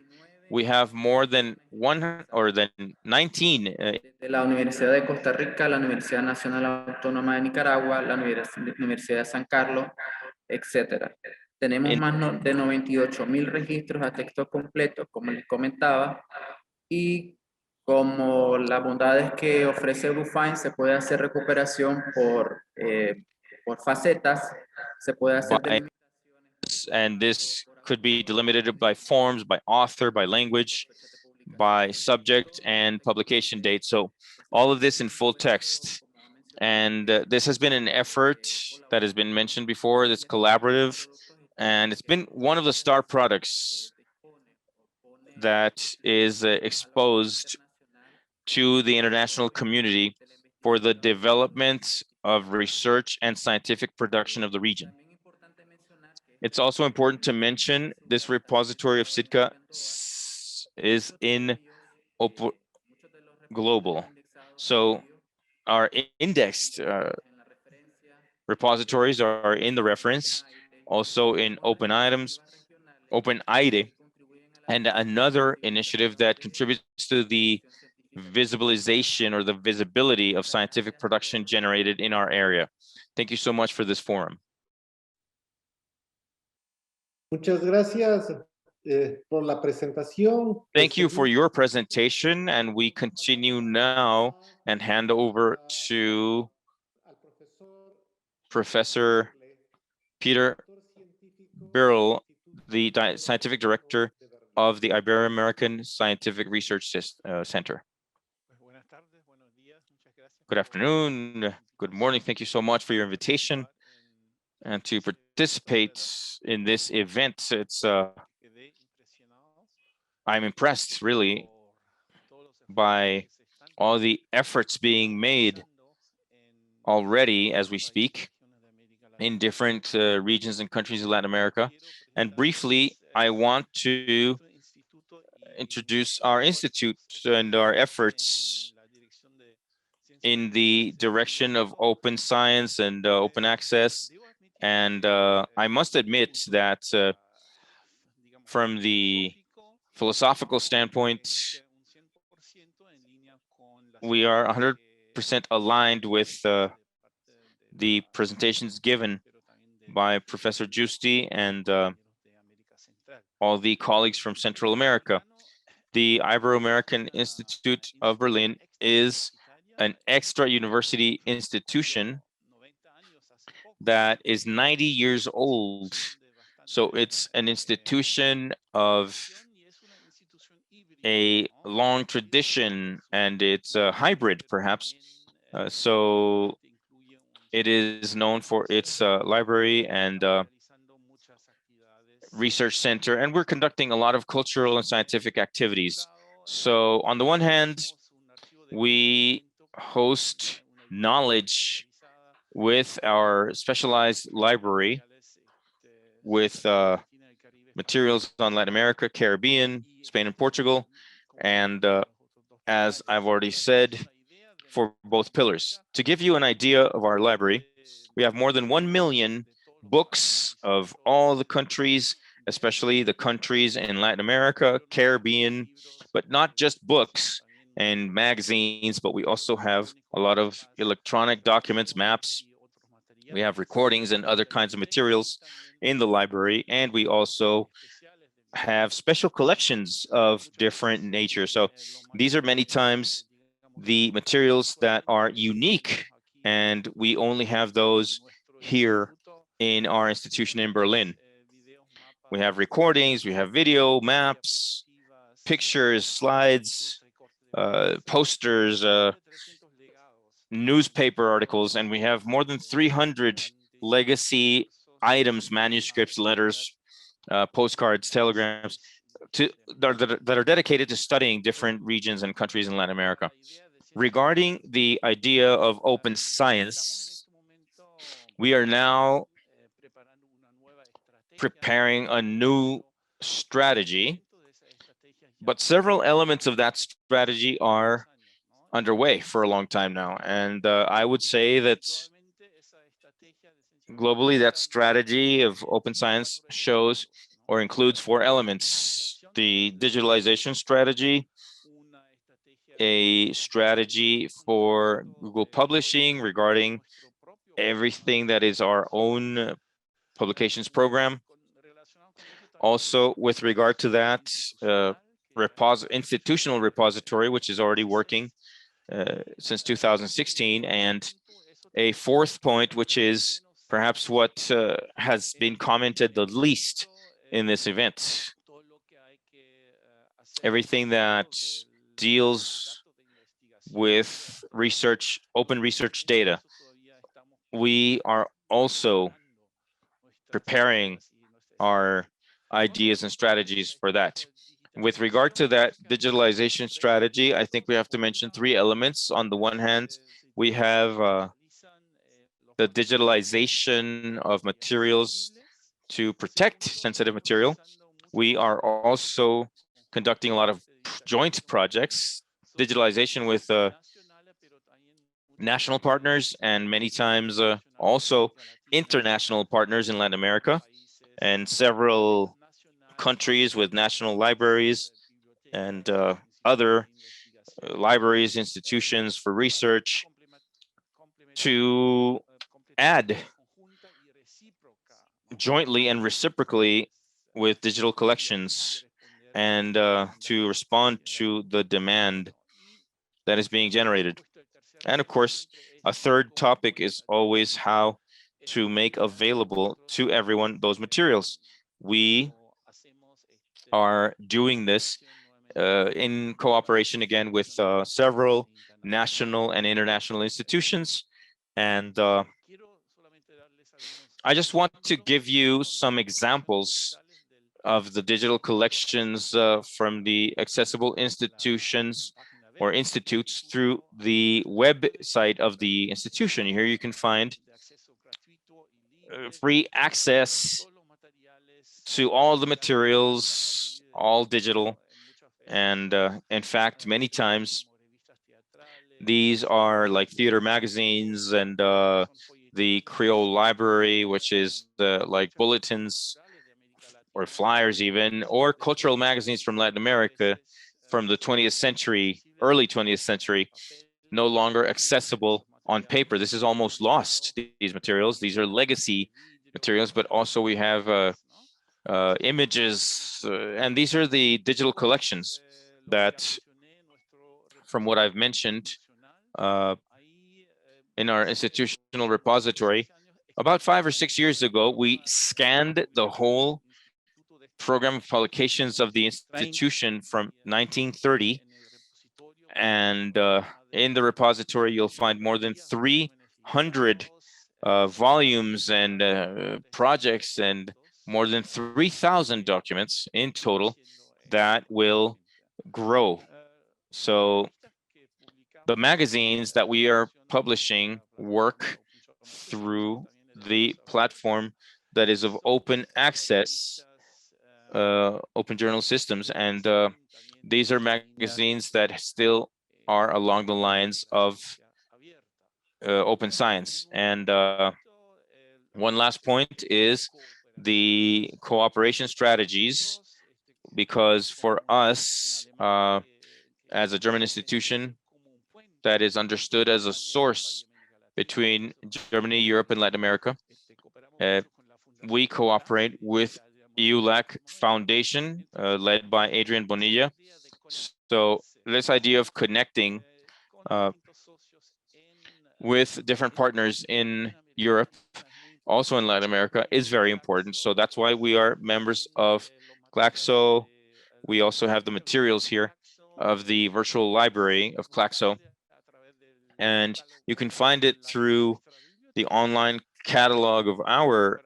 we have more than 19 de la Universidad de Costa Rica, la Universidad Nacional Autónoma de Nicaragua, la Universidad de San Carlos, etc. Tenemos más de 98,000 registros a texto completo, como les comentaba, y como las bondades que ofrece Bluefine, se puede hacer recuperación por facetas, se puede hacer and this could be delimited by forms, by author, by language, by subject, and publication date. So all of this in full text. And this has been an effort that has been mentioned before, that's collaborative, and it's been one of the star products that is exposed to the international community for the development of research and scientific production of the region. It's also important to mention this repository of Sitka is in global. So our indexed repositories are in the reference, also in Open Items, Open IDE, and another initiative that contributes to the visibilization or the visibility of scientific production generated in our area. Thank you so much for this forum. Muchas gracias por la presentación. Thank you for your presentation, and we continue now and hand over to Professor Peter Birrell, the Scientific Director of the Ibero-American Scientific Research Center. Good afternoon, good morning. Thank you so much for your invitation and to participate in this event. I'm impressed really by all the efforts being made already as we speak in different regions and countries in Latin America. And briefly, I want to introduce our institute and our efforts in the direction of open science and open access. And I must admit that from the philosophical standpoint, we are 100% aligned with the presentations given by Professor Giusti and all the colleagues from Central America. The Ibero-American Institute of Berlin is an extra university institution that is 90 years old. So it's an institution of a long tradition, and it's a hybrid perhaps. So it is known for its library and research center, and we're conducting a lot of cultural and scientific activities. So on the one hand, we host knowledge with our specialized library with materials on Latin America, Caribbean, Spain, and Portugal. And as I've already said, for both pillars. To give you an idea of our library, we have more than 1 million books of all the countries, especially the countries in Latin America, Caribbean, but not just books and magazines, but we also have a lot of electronic documents, maps. We have recordings and other kinds of materials in the library, and we also have special collections of different nature. So these are many times the materials that are unique, and we only have those here in our institution in Berlin. We have recordings, we have video, maps, pictures, slides, posters, newspaper articles, and we have more than 300 legacy items, manuscripts, letters, postcards, telegrams, that are dedicated to studying different regions and countries in Latin America. Regarding the idea of open science, we are now preparing a new strategy. But several elements of that strategy are underway for a long time now. And I would say that globally, that strategy of open science shows or includes four elements: the digitalization strategy, a strategy for Google Publishing regarding everything that is our own publications program. Also, with regard to that, institutional repository, which is already working since 2016, and a fourth point, which is perhaps what has been commented the least in this event. Everything that deals with research, open research data. We are also preparing our ideas and strategies for that. With regard to that digitalization strategy, I think we have to mention three elements. On the one hand, we have the digitalization of materials to protect sensitive material. We are also conducting a lot of joint projects, digitalization with national partners and many times also international partners in Latin America and several countries with national libraries and other libraries, institutions for research to add jointly and reciprocally with digital collections and to respond to the demand that is being generated. And of course, a third topic is always how to make available to everyone those materials. We are doing this in cooperation again with several national and international institutions. And I just want to give you some examples of the digital collections from the accessible institutions or institutes through the website of the institution. Here you can find free access to all the materials, all digital. And in fact, many times these are like theater magazines and the Creole Library, which is like bulletins or flyers even, or cultural magazines from Latin America from the 20th century, early 20th century, no longer accessible on paper. This is almost lost, these materials. These are legacy materials, but also we have images, and these are the digital collections that, from what I've mentioned, in our institutional repository, about 5 or 6 years ago, we scanned the whole program of publications of the institution from 1930. And in the repository, you'll find more than 300 volumes and projects and more than 3,000 documents in total that will grow. So the magazines that we are publishing work through the platform that is of open access, open journal systems. And these are magazines that still are along the lines of open science. And one last point is the cooperation strategies, because for us, as a German institution that is understood as a source between Germany, Europe, and Latin America, we cooperate with EULAC Foundation, led by Adrian Bonilla. So this idea of connecting with different partners in Europe, also in Latin America, is very important. So that's why we are members of Claxo. We also have the materials here of the virtual library of Claxo. And you can find it through the online catalog of our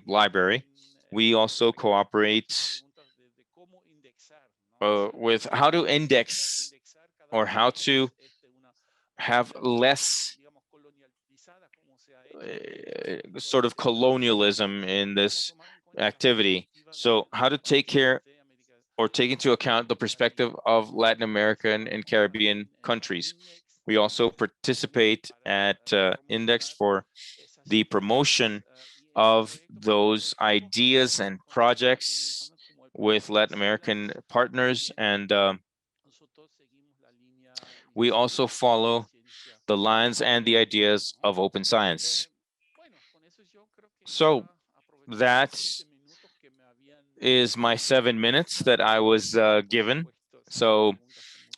library. We also cooperate with how to index or how to have less sort of colonialism in this activity. So how to take care or take into account the perspective of Latin American and Caribbean countries. We also participate at Index for the promotion of those ideas and projects with Latin American partners, and we also follow the lines and the ideas of open science. So that is my 7 minutes that I was given. So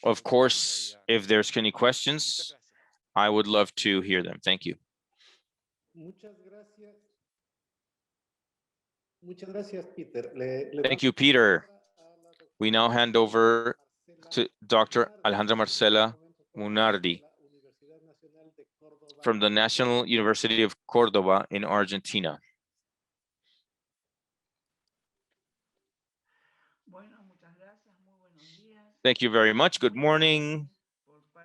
of course, if there's any questions, I would love to hear them. Thank you. Muchas gracias. Muchas gracias, Peter. Thank you, Peter. We now hand over to Dr. Alejandra Marcela Munardi from the National University of Cordoba in Argentina. Thank you very much. Good morning.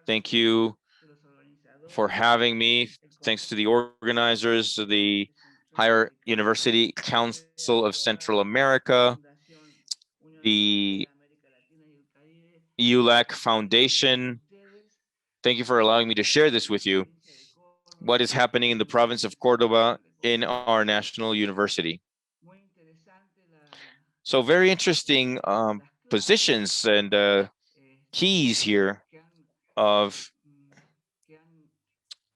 Thank you for having me. Thanks to the organizers, the Higher University Council of Central America, the ULAC Foundation. Thank you for allowing me to share this with you. What is happening in the province of Cordoba in our national university. So very interesting positions and keys here of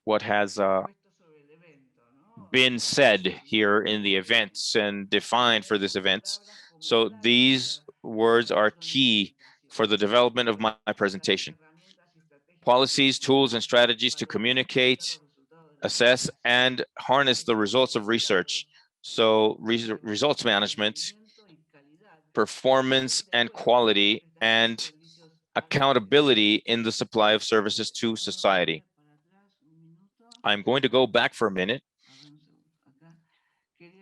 what has been said here in the events and defined for this event. So these words are key for the development of my presentation. Policies, tools, and strategies to communicate, assess, and harness the results of research. So results management, performance and quality, and accountability in the supply of services to society. I'm going to go back for a minute.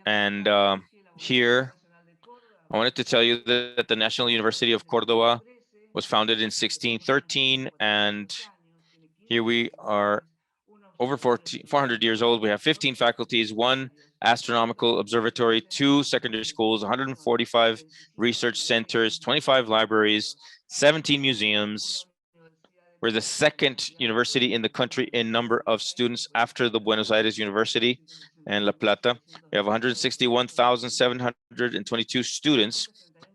And here, I wanted to tell you that the National University of Cordoba was founded in 1613, and here we are over 400 years old. We have 15 faculties, 1 astronomical observatory, 2 secondary schools, 145 research centers, 25 libraries, 17 museums. We're the 2nd university in the country in number of students after the Buenos Aires University and La Plata. We have 161,722 students,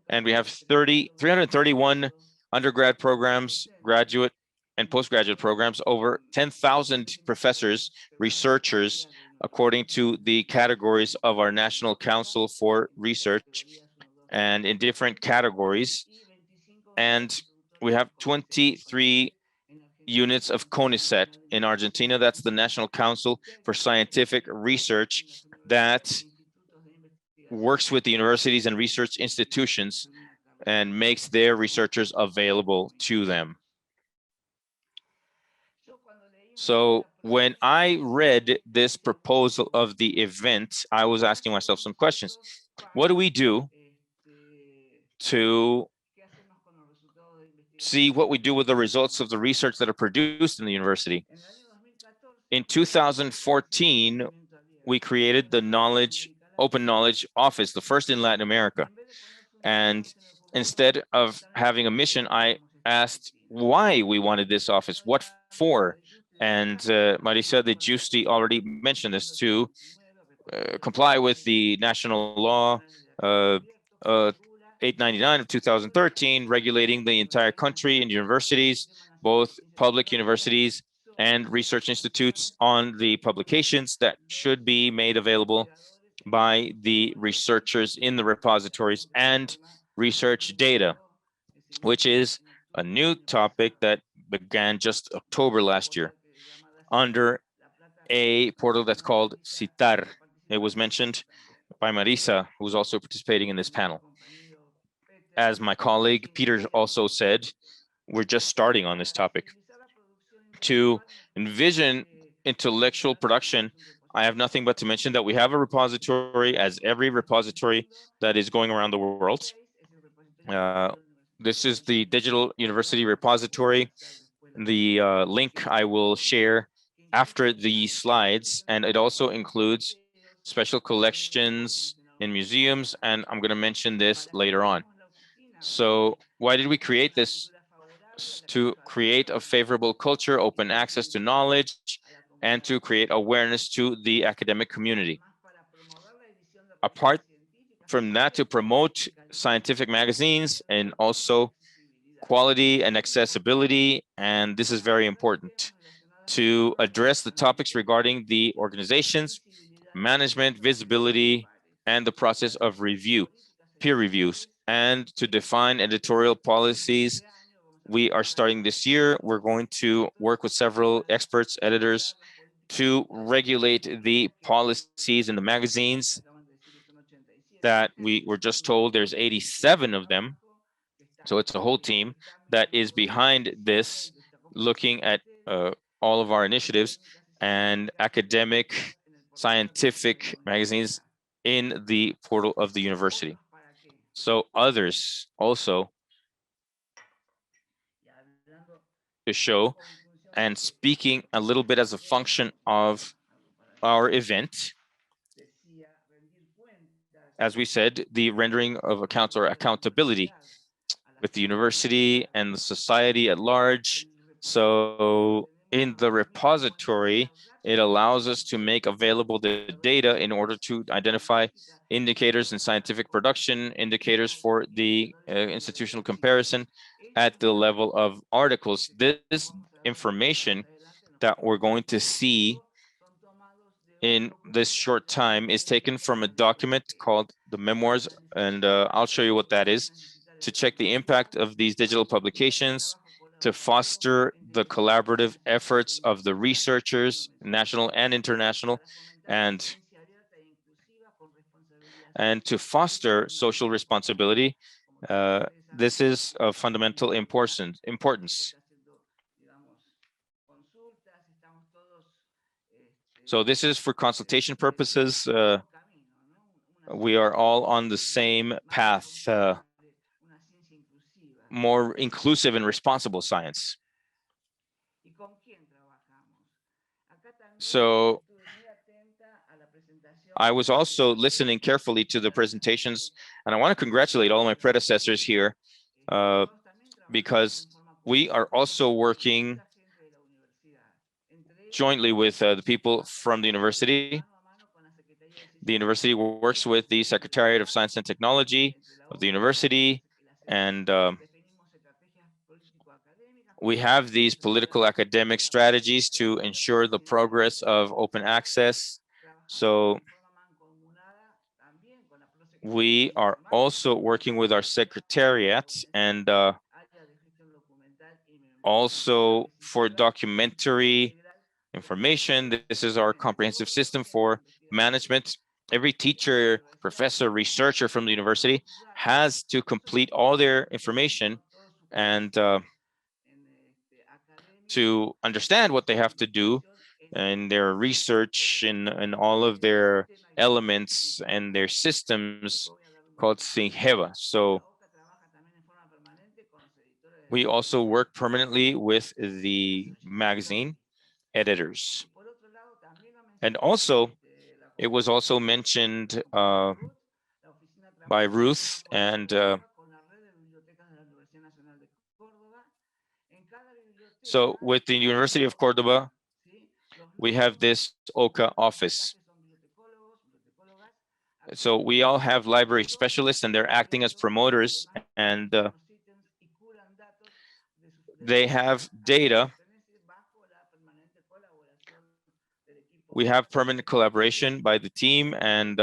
and we have 331 undergrad programs, graduate and postgraduate programs, over 10,000 professors, researchers, according to the categories of our National Council for Research, and in different categories. And we have 23 units of CONICET in Argentina. That's the National Council for Scientific Research that works with the universities and research institutions and makes their researchers available to them. So when I read this proposal of the event, I was asking myself some questions. What do we do to see what we do with the results of the research that are produced in the university? In 2014, we created the Open Knowledge Office, the first in Latin America. And instead of having a mission, I asked why we wanted this office, what for? And Marisa de Giusti already mentioned this, to comply with the national law 899 of 2013, regulating the entire country and universities, both public universities and research institutes, on the publications that should be made available by the researchers in the repositories, and research data, which is a new topic that began just October last year under a portal that's called CITAR. It was mentioned by Marisa, who's also participating in this panel. As my colleague Peter also said, we're just starting on this topic. To envision intellectual production, I have nothing but to mention that we have a repository, as every repository that is going around the world. This is the Digital University Repository. The link I will share after the slides, and it also includes special collections in museums, and I'm going to mention this later on. So why did we create this? To create a favorable culture, open access to knowledge, and to create awareness to the academic community. Apart from that, to promote scientific magazines and also quality and accessibility, and this is very important, to address the topics regarding the organizations, management, visibility, and the process of review, peer reviews, and to define editorial policies. We are starting this year. We're going to work with several experts, editors, to regulate the policies in the magazines that we were just told there's 87 of them. So it's a whole team that is behind this, looking at all of our initiatives and academic, scientific magazines in the portal of the university. So others also to show, and speaking a little bit as a function of our event, as we said, the rendering of accounts or accountability with the university and the society at large. So in the repository, it allows us to make available the data in order to identify indicators in scientific production, indicators for the institutional comparison at the level of articles. This information that we're going to see in this short time is taken from a document called the memoirs, and I'll show you what that is, to check the impact of these digital publications, to foster the collaborative efforts of the researchers, national and international, and to foster social responsibility. This is of fundamental importance. So this is for consultation purposes. We are all on the same path, more inclusive and responsible science. So I was also listening carefully to the presentations, and I want to congratulate all my predecessors here because we are also working jointly with the people from the university. The university works with the Secretariat of Science and Technology of the university, and we have these political academic strategies to ensure the progress of open access. So we are also working with our secretariat and also for documentary information. This is our comprehensive system for management. Every teacher, professor, researcher from the university has to complete all their information and to understand what they have to do in their research and all of their elements and their systems called Singheva. So we also work permanently with the magazine editors. And also, it was also mentioned by Ruth and so with the University of Cordoba, we have this OCA office. So we all have library specialists and they're acting as promoters, and they have data. We have permanent collaboration by the team and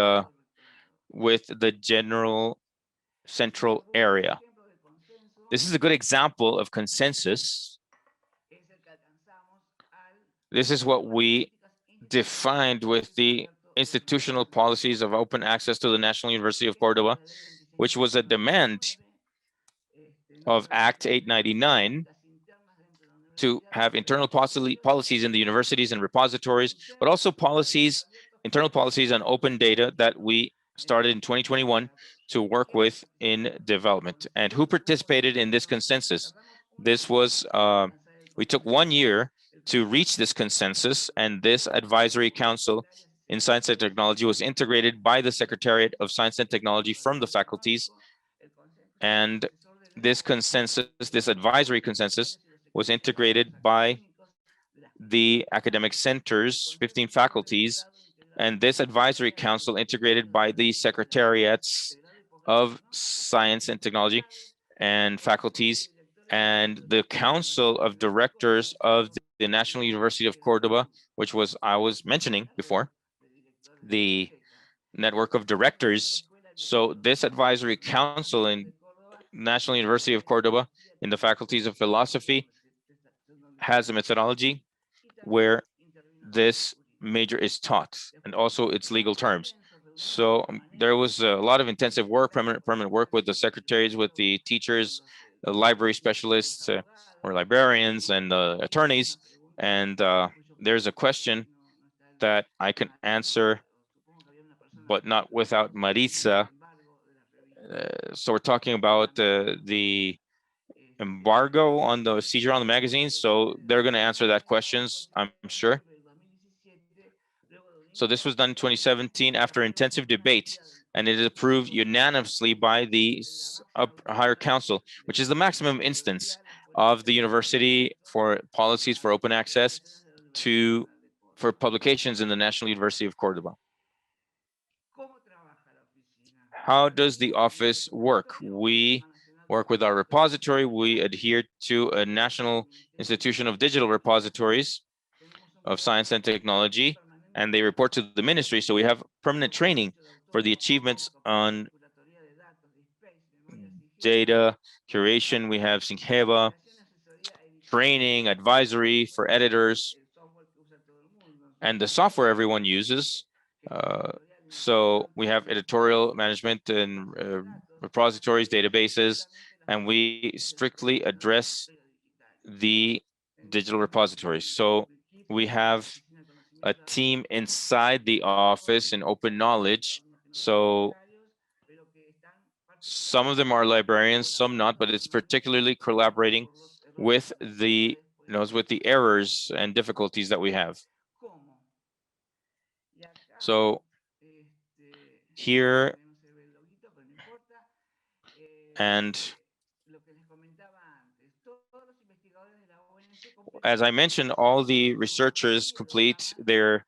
with the general central area. This is a good example of consensus. This is what we defined with the institutional policies of open access to the National University of Cordoba, which was a demand of Act 899 to have internal policies in the universities and repositories, but also internal policies on open data that we started in 2021 to work with in development. And who participated in this consensus? This was, we took 1 year to reach this consensus, and this advisory council in science and technology was integrated by the Secretariat of Science and Technology from the faculties. And This consensus, this advisory consensus, was integrated by the academic centers, 15 faculties, and this advisory council integrated by the secretariats of science and technology and faculties, and the council of directors of the National University of Cordoba, which I was mentioning before, the network of directors. So this advisory council in National University of Cordoba in the faculties of philosophy has a methodology where this major is taught and also its legal terms. So there was a lot of intensive work, permanent work with the secretaries, with the teachers, the library specialists or librarians and attorneys. And there's a question that I can answer, but not without Marisa. So we're talking about the embargo on the seizure on the magazines. So they're going to answer that questions, I'm sure. So this was done in 2017 after intensive debate, and it is approved unanimously by the higher council, which is the maximum instance of the university for policies for open access for publications in the National University of Cordoba. How does the office work? We work with our repository. We adhere to a national institution of digital repositories of science and technology, and they report to the ministry. So we have permanent training for the achievements on data curation. We have Singheva, training, advisory for editors, and the software everyone uses. So we have editorial management and repositories, databases, and we strictly address the digital repositories. So we have a team inside the office in open knowledge. So some of them are librarians, some not, but it's particularly collaborating with the errors and difficulties that we have. So here, and as I mentioned, all the researchers complete their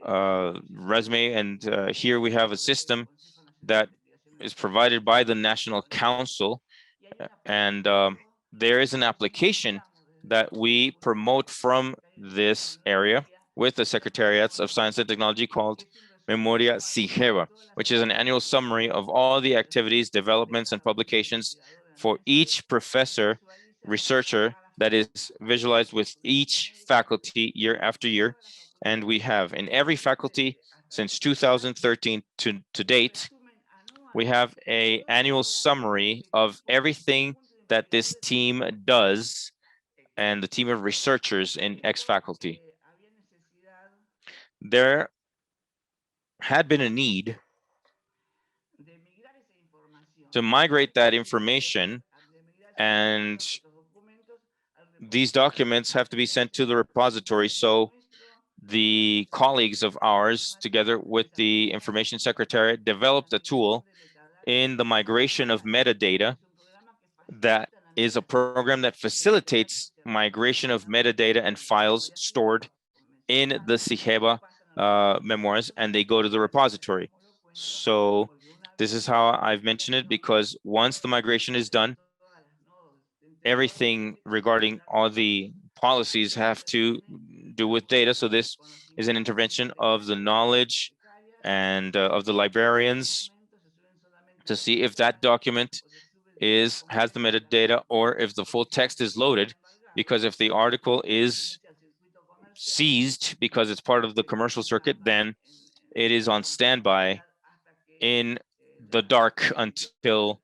resume, and here we have a system that is provided by the National Council, and there is an application that we promote from this area with the Secretariats of Science and Technology called Memoria Singheva, which is an annual summary of all the activities, developments, and publications for each professor, researcher that is visualized with each faculty year after year. And we have in every faculty since 2013 to date, we have an annual summary of everything that this team does and the team of researchers in X faculty. There had been a need to migrate that information, and these documents have to be sent to the repository. So the colleagues of ours, together with the Information Secretariat, developed a tool in the migration of metadata that is a program that facilitates migration of metadata and files stored in the Singheva memoirs, and they go to the repository. So this is how I've mentioned it, because once the migration is done, everything regarding all the policies have to do with data. So this is an intervention of the knowledge and of the librarians to see if that document has the metadata or if the full text is loaded, because if the article is seized because it's part of the commercial circuit, then it is on standby in the dark until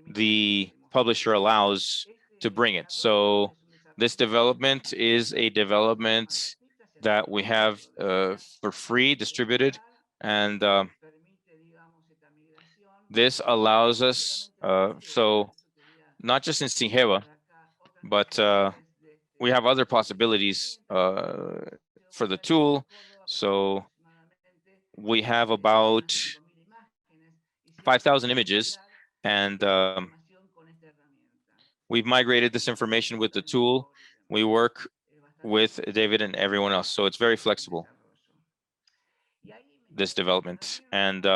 the publisher allows to bring it. So this development is a development that we have for free distributed, and this allows us, so not just in Singheva, but we have other possibilities for the tool. So we have about 5,000 images, and We've migrated this information with the tool. We work with David and everyone else. So it's very flexible, this development. And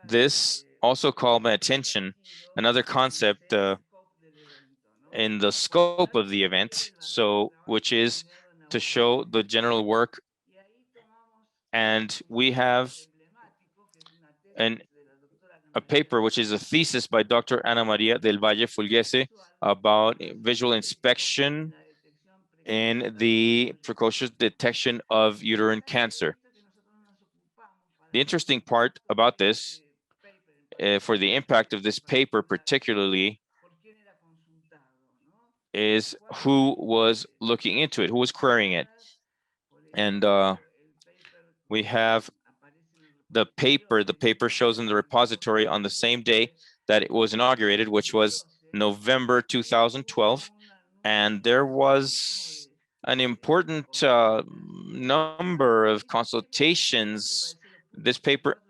this also called my attention, another concept in the scope of the event, so which is to show the general work. And we have a paper, which is a thesis by Dr. Ana Maria del Valle Fulguese about visual inspection in the precocious detection of uterine cancer. The interesting part about this, for the impact of this paper particularly, is who was looking into it, who was querying it. And we have the paper shows in the repository on the same day that it was inaugurated, which was November 2012. And there was an important number of consultations. This paper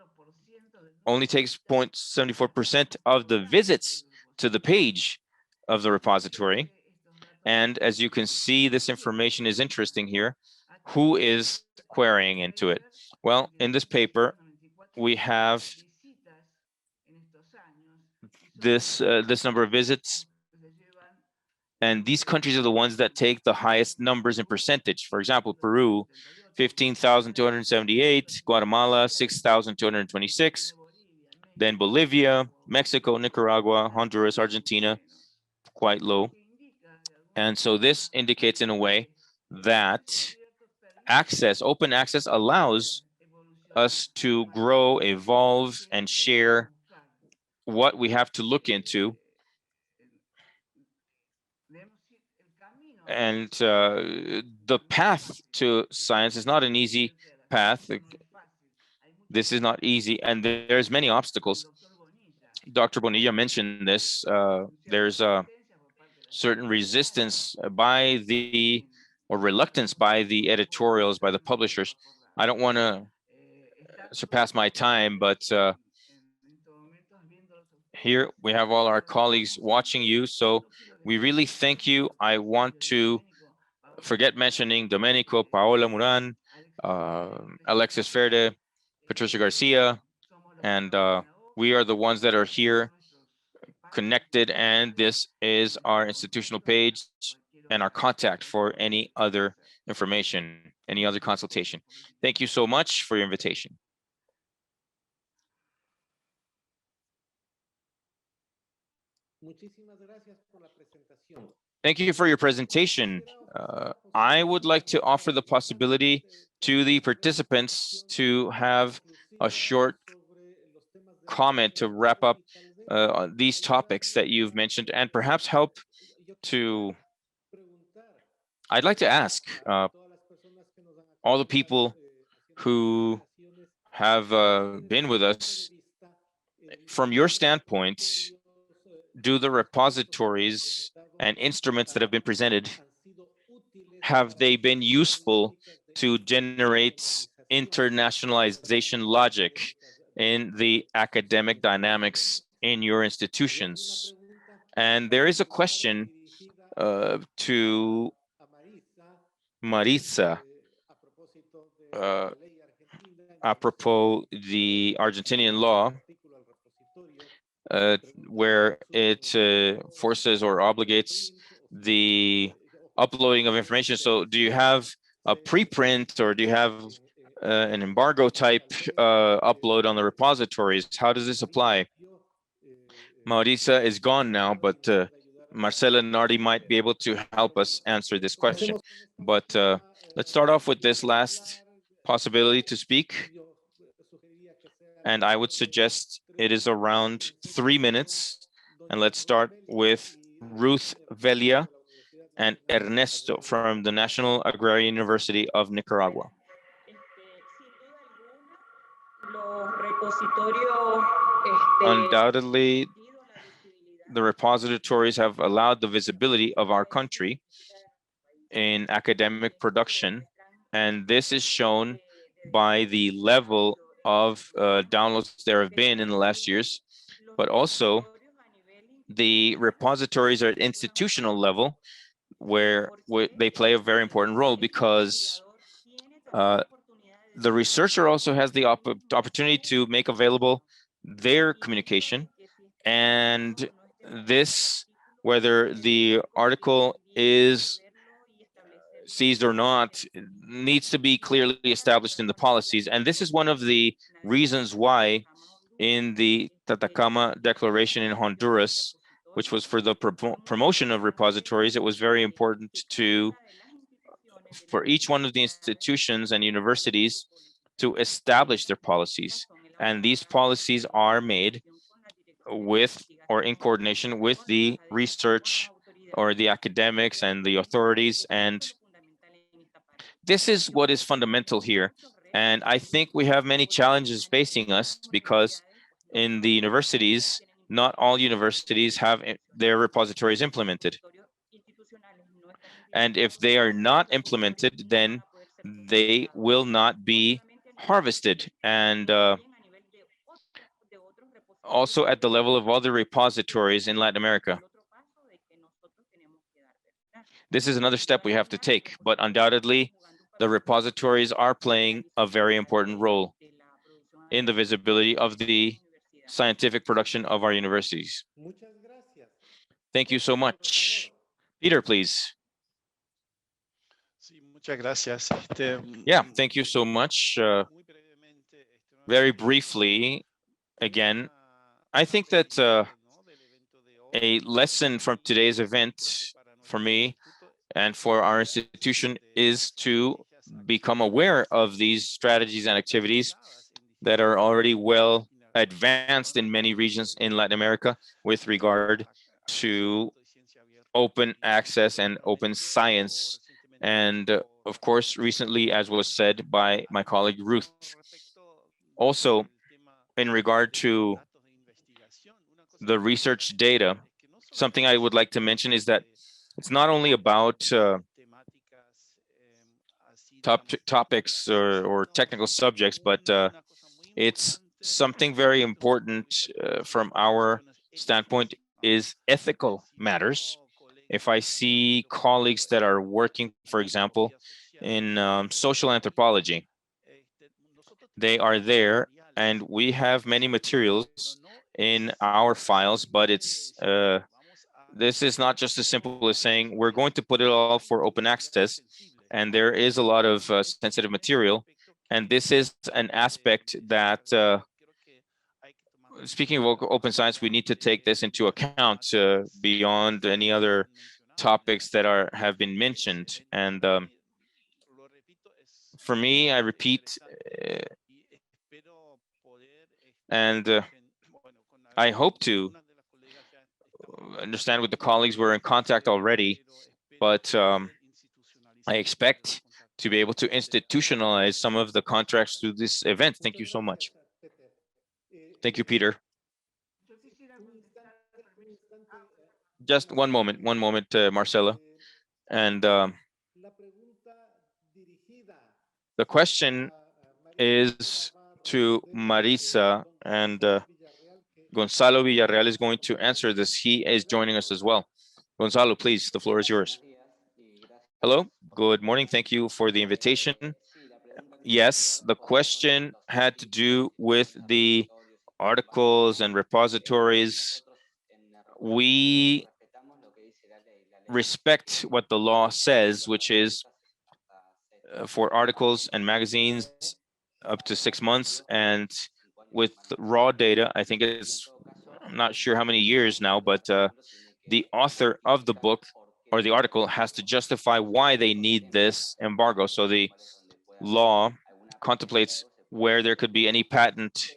only takes 0.74% of the visits to the page of the repository. And as you can see, this information is interesting here. Who is querying into it? Well, in this paper, we have this number of visits, and these countries are the ones that take the highest numbers in percentage. For example, Peru, 15,278, Guatemala, 6,226, then Bolivia, Mexico, Nicaragua, Honduras, Argentina, quite low. And so this indicates in a way that open access allows us to grow, evolve, and share what we have to look into. And the path to science is not an easy path. This is not easy, and there's many obstacles. Dr. Bonilla mentioned this. There's a certain resistance or reluctance by the editorials, by the publishers. I don't want to surpass my time, but here we have all our colleagues watching you, so we really thank you. I want to forget mentioning Domenico, Paola Muran, Alexis Verde, Patricia Garcia, and we are the ones that are here connected, and this is our institutional page and our contact for any other information, any other consultation. Thank you so much for your invitation. Thank you for your presentation. I would like to offer the possibility to the participants to have a short comment to wrap up these topics that you've mentioned, and perhaps help to, I'd like to ask all the people who have been with us, from your standpoint, do the repositories and instruments that have been presented, have they been useful to generate internationalization logic in the academic dynamics in your institutions? And there is a question to Maritza apropos the Argentinian law, where it forces or obligates the uploading of information. So do you have a preprint, or do you have an embargo type upload on the repositories? How does this apply? Mauricia is gone now, but Marcela Nardi might be able to help us answer this question. But let's start off with this last possibility to speak. And I would suggest it is around 3 minutes. And let's start with Ruth Velia and Ernesto from the National Agrarian University of Nicaragua. Undoubtedly, the repositories have allowed the visibility of our country in academic production, and this is shown by the level of downloads there have been in the last years, but also the repositories are at institutional level, where they play a very important role, because the researcher also has the opportunity to make available their communication, and this, whether the article is seized or not, needs to be clearly established in the policies. And this is one of the reasons why in the Tatacama Declaration in Honduras, which was for the promotion of repositories, it was very important for each one of the institutions and universities to establish their policies. And these policies are made with or in coordination with the research or the academics and the authorities. And this is what is fundamental here. And I think we have many challenges facing us, because in the universities, not all universities have their repositories implemented. And if they are not implemented, then they will not be harvested. And also at the level of other repositories in Latin America. This is another step we have to take, but undoubtedly, the repositories are playing a very important role in the visibility of the scientific production of our universities. Muchas gracias. Thank you so much. Peter, please. Sí, muchas gracias. Yeah, thank you so much. Very briefly, again, I think that a lesson from today's event for me and for our institution is to become aware of these strategies and activities that are already well advanced in many regions in Latin America with regard to open access and open science. And of course, recently, as was said by my colleague Ruth, also in regard to the research data, something I would like to mention is that it's not only about topics or technical subjects, but it's something very important from our standpoint is ethical matters. If I see colleagues that are working, for example, in social anthropology, they are there, and we have many materials in our files, but this is not just as simple as saying we're going to put it all for open access, and there is a lot of sensitive material, and this is an aspect that speaking of open science, we need to take this into account beyond any other topics that have been mentioned. And for me, I repeat, and I hope to understand with the colleagues we're in contact already, but I expect to be able to institutionalize some of the contracts through this event. Thank you so much. Thank you, Peter. Just one moment, Marcela. And the question is to Marisa, and Gonzalo Villarreal is going to answer this. He is joining us as well. Gonzalo, please, the floor is yours. Hello, good morning. Thank you for the invitation. Yes, the question had to do with the articles and repositories. We respect what the law says, which is for articles and magazines up to 6 months, and with raw data, I think I'm not sure how many years now, but the author of the book or the article has to justify why they need this embargo. So the law contemplates where there could be any patent,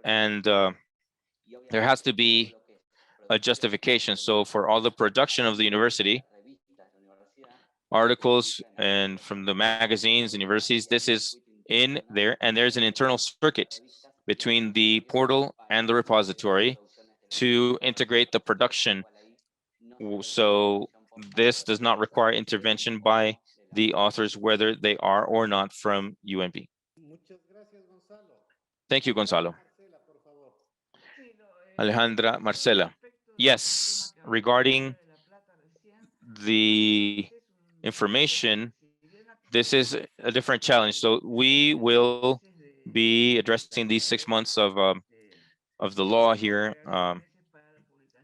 and there has to be a justification. So for all the production of the university, articles and from the magazines and universities, this is in there, and there's an internal circuit between the portal and the repository to integrate the production. So this does not require intervention by the authors, whether they are or not from UNP. Thank you, Gonzalo. Alejandra, Marcela. Yes, regarding the information, this is a different challenge. So we will be addressing these 6 months of the law here.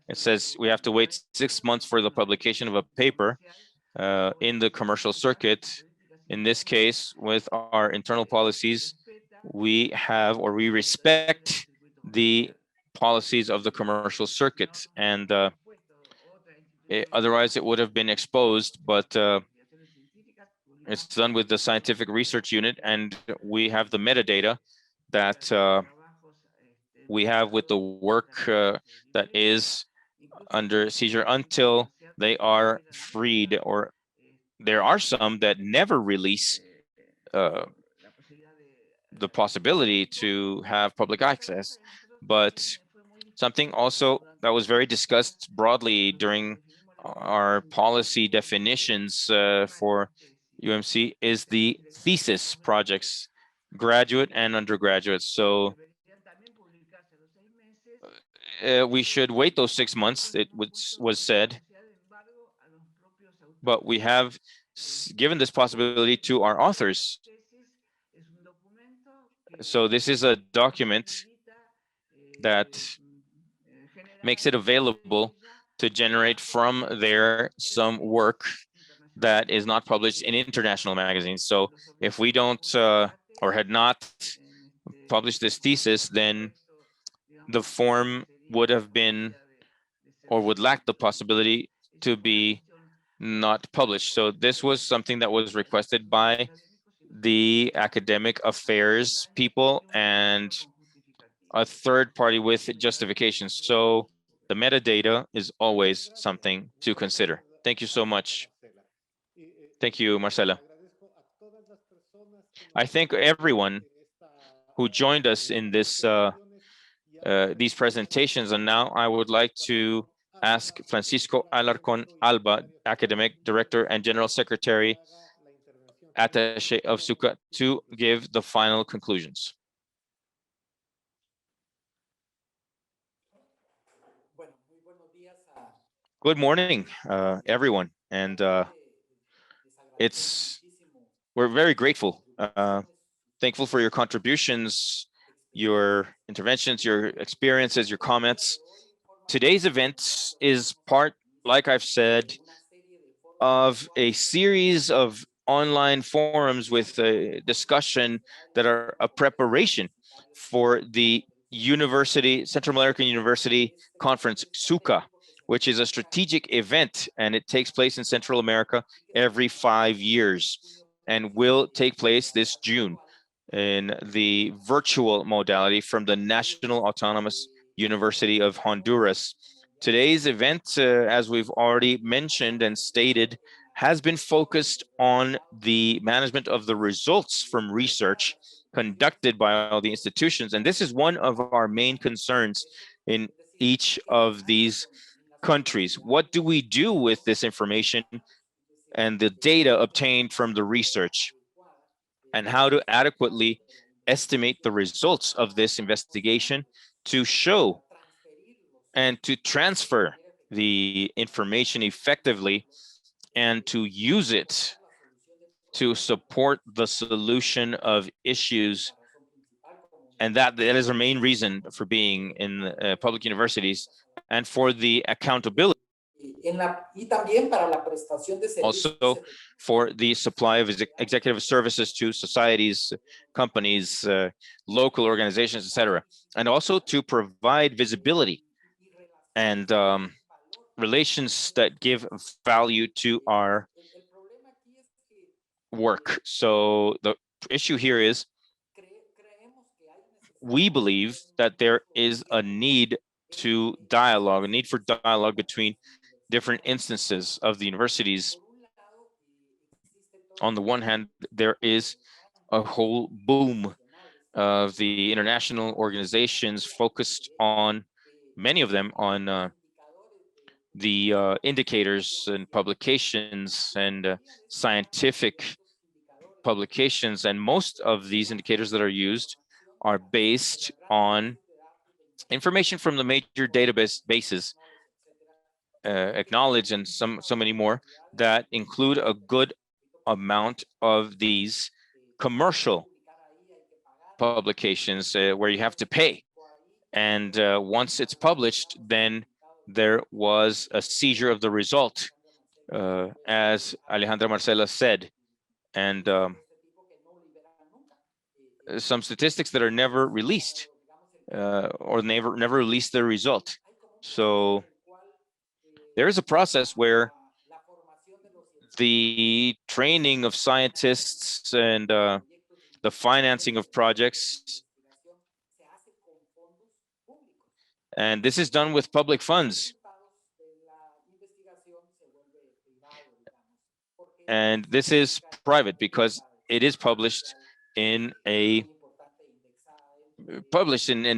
It says we have to wait 6 months for the publication of a paper in the commercial circuit. In this case, with our internal policies, we have or we respect the policies of the commercial circuit, and otherwise it would have been exposed, but it's done with the scientific research unit, and we have the metadata that we have with the work that is under seizure until they are freed, or there are some that never release uh, the possibility to have public access. But something also that was very discussed broadly during our policy definitions for UMC is the thesis projects, graduate and undergraduate. So we should wait those 6 months, it was said, but we have given this possibility to our authors. So this is a document that makes it available to generate from there some work that is not published in international magazines. So if we don't or had not published this thesis, then the form would have been or would lack the possibility to be not published. So this was something that was requested by the academic affairs people and a third party with justification. So the metadata is always something to consider. Thank you so much. Thank you, Marcela. I thank everyone who joined us in this these presentations, and now I would like to ask Francisco Alarcon Alba, Academic Director and General Secretary, Attaché of SUCA, to give the final conclusions. Good morning, everyone, and we're very grateful, thankful for your contributions, your interventions, your experiences, your comments. Today's event is part, like I've said, of a series of online forums with a discussion that are a preparation for the Central American University Conference, SUCA, which is a strategic event, and it takes place in Central America every 5 years and will take place this June in the virtual modality from the National Autonomous University of Honduras. Today's event, as we've already mentioned and stated, has been focused on the management of the results from research conducted by all the institutions. And this is one of our main concerns in each of these countries. What do we do with this information and the data obtained from the research, and how to adequately estimate the results of this investigation to show and to transfer the information effectively and to use it to support the solution of issues. And that is our main reason for being in public universities, and for the accountability also for the supply of executive services to societies, companies, local organizations, etc., and also to provide visibility and relations that give value to our work. So the issue here is we believe that there is a need to dialogue, a need for dialogue between different instances of the universities. On the one hand, there is a whole boom of the international organizations focused on, many of them, on the indicators and publications and scientific publications. And most of these indicators that are used are based on information from the major database bases acknowledge, and so many more that include a good amount of these commercial publications where you have to pay. And once it's published, then there was a seizure of the result, as Alejandra Marcela said, and some statistics that are never released or never release their result. So there is a process where the training of scientists and the financing of projects, and this is done with public funds. And this is private because it is published in a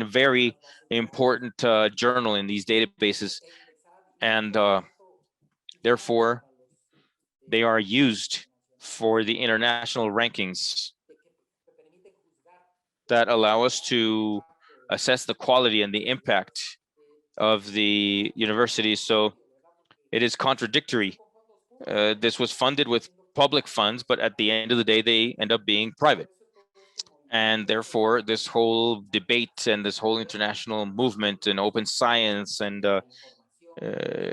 very important journal in these databases, and therefore they are used for the international rankings that allow us to assess the quality and the impact of the universities. So it is contradictory. This was funded with public funds, but at the end of the day, they end up being private. And therefore, this whole debate and this whole international movement in open science and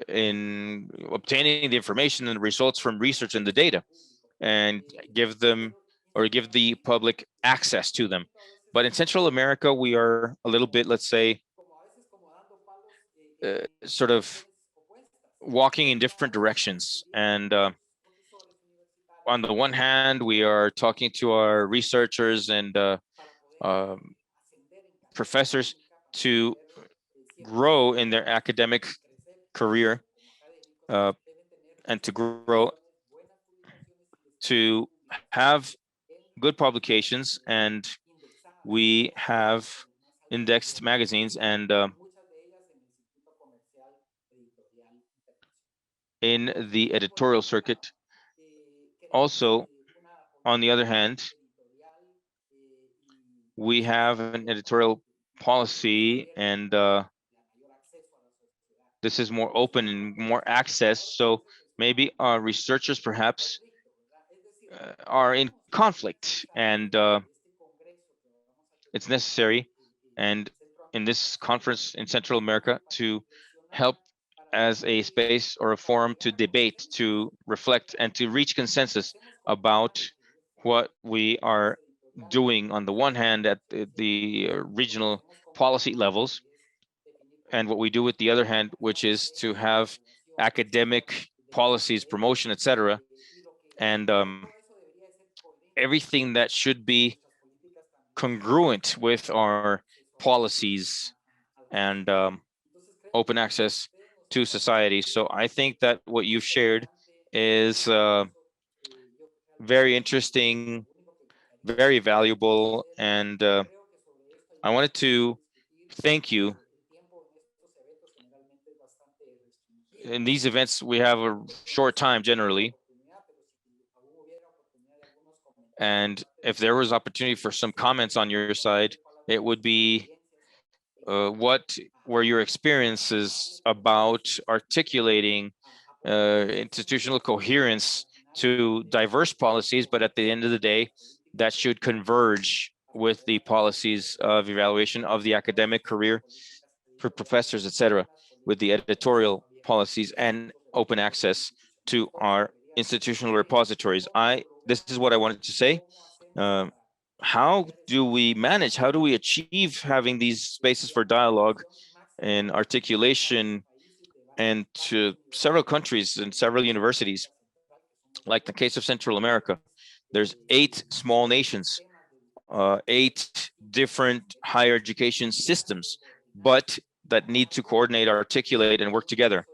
in obtaining the information and the results from research and the data, and give the public access to them. But in Central America, we are a little bit, let's say, sort of walking in different directions. And on the one hand, we are talking to our researchers and um, professors to grow in their academic career and to grow, to have good publications, and we have indexed magazines, and in the editorial circuit. Also, on the other hand, we have an editorial policy, and this is more open and more access. So maybe our researchers perhaps are in conflict, and it's necessary, and in this conference in Central America, to help as a space or a forum to debate, to reflect, and to reach consensus about what we are doing on the one hand at the regional policy levels, and what we do with the other hand, which is to have academic policies, promotion, etc. And everything that should be congruent with our policies and open access to society. So I think that what you've shared is very interesting, very valuable, and I wanted to thank you. In these events, we have a short time generally, and if there was opportunity for some comments on your side, it would be what were your experiences about articulating institutional coherence to diverse policies, but at the end of the day, that should converge with the policies of evaluation of the academic career for professors, etc., with the editorial policies and open access to our institutional repositories. This is what I wanted to say. How do we manage, how do we achieve having these spaces for dialogue and articulation, and to several countries and several universities, like the case of Central America? There's 8 small nations, 8 different higher education systems, but that need to coordinate, articulate, and work together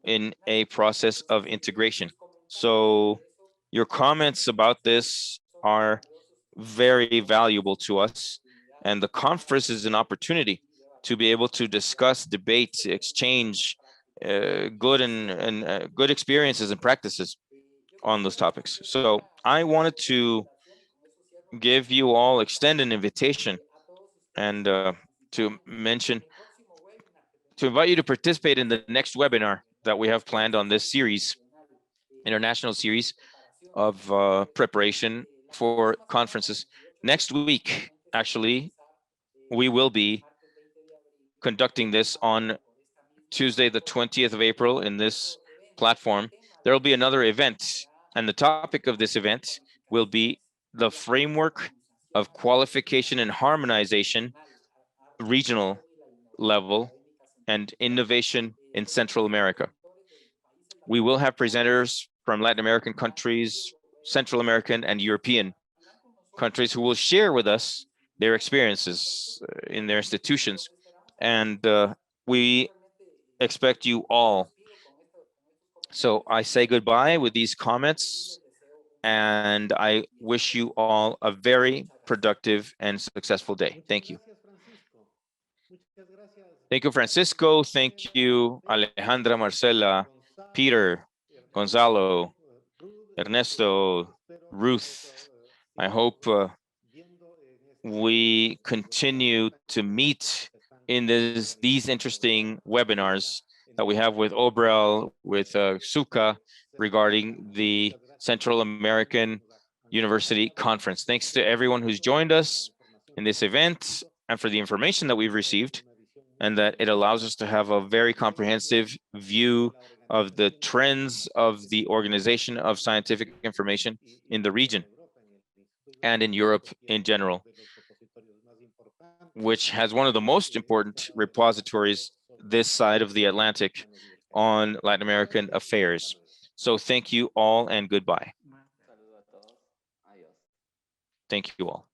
in a process of integration. So your comments about this are very valuable to us, and the conference is an opportunity to be able to discuss, debate, exchange good experiences and practices on those topics. So I wanted to give you all, extend an invitation, and to mention, to invite you to participate in the next webinar that we have planned on this series, international series of preparation for conferences. Next week, actually, we will be conducting this on Tuesday, the 20th of April in this platform. There will be another event, and the topic of this event will be the framework of qualification and harmonization, regional level, and innovation in Central America. We will have presenters from Latin American countries, Central American, and European countries who will share with us their experiences in their institutions. And we expect you all. So I say goodbye with these comments, and I wish you all a very productive and successful day. Thank you. Thank you, Francisco. Thank you, Alejandra, Marcela, Peter, Gonzalo, Ernesto, Ruth. I hope we continue to meet in these interesting webinars that we have with Obrel, with Suka, regarding the Central American University Conference. Thanks to everyone who's joined us in this event and for the information that we've received, and that it allows us to have a very comprehensive view of the trends of the organization of scientific information in the region and in Europe in general, which has one of the most important repositories this side of the Atlantic on Latin American affairs. So thank you all and goodbye. Thank you all.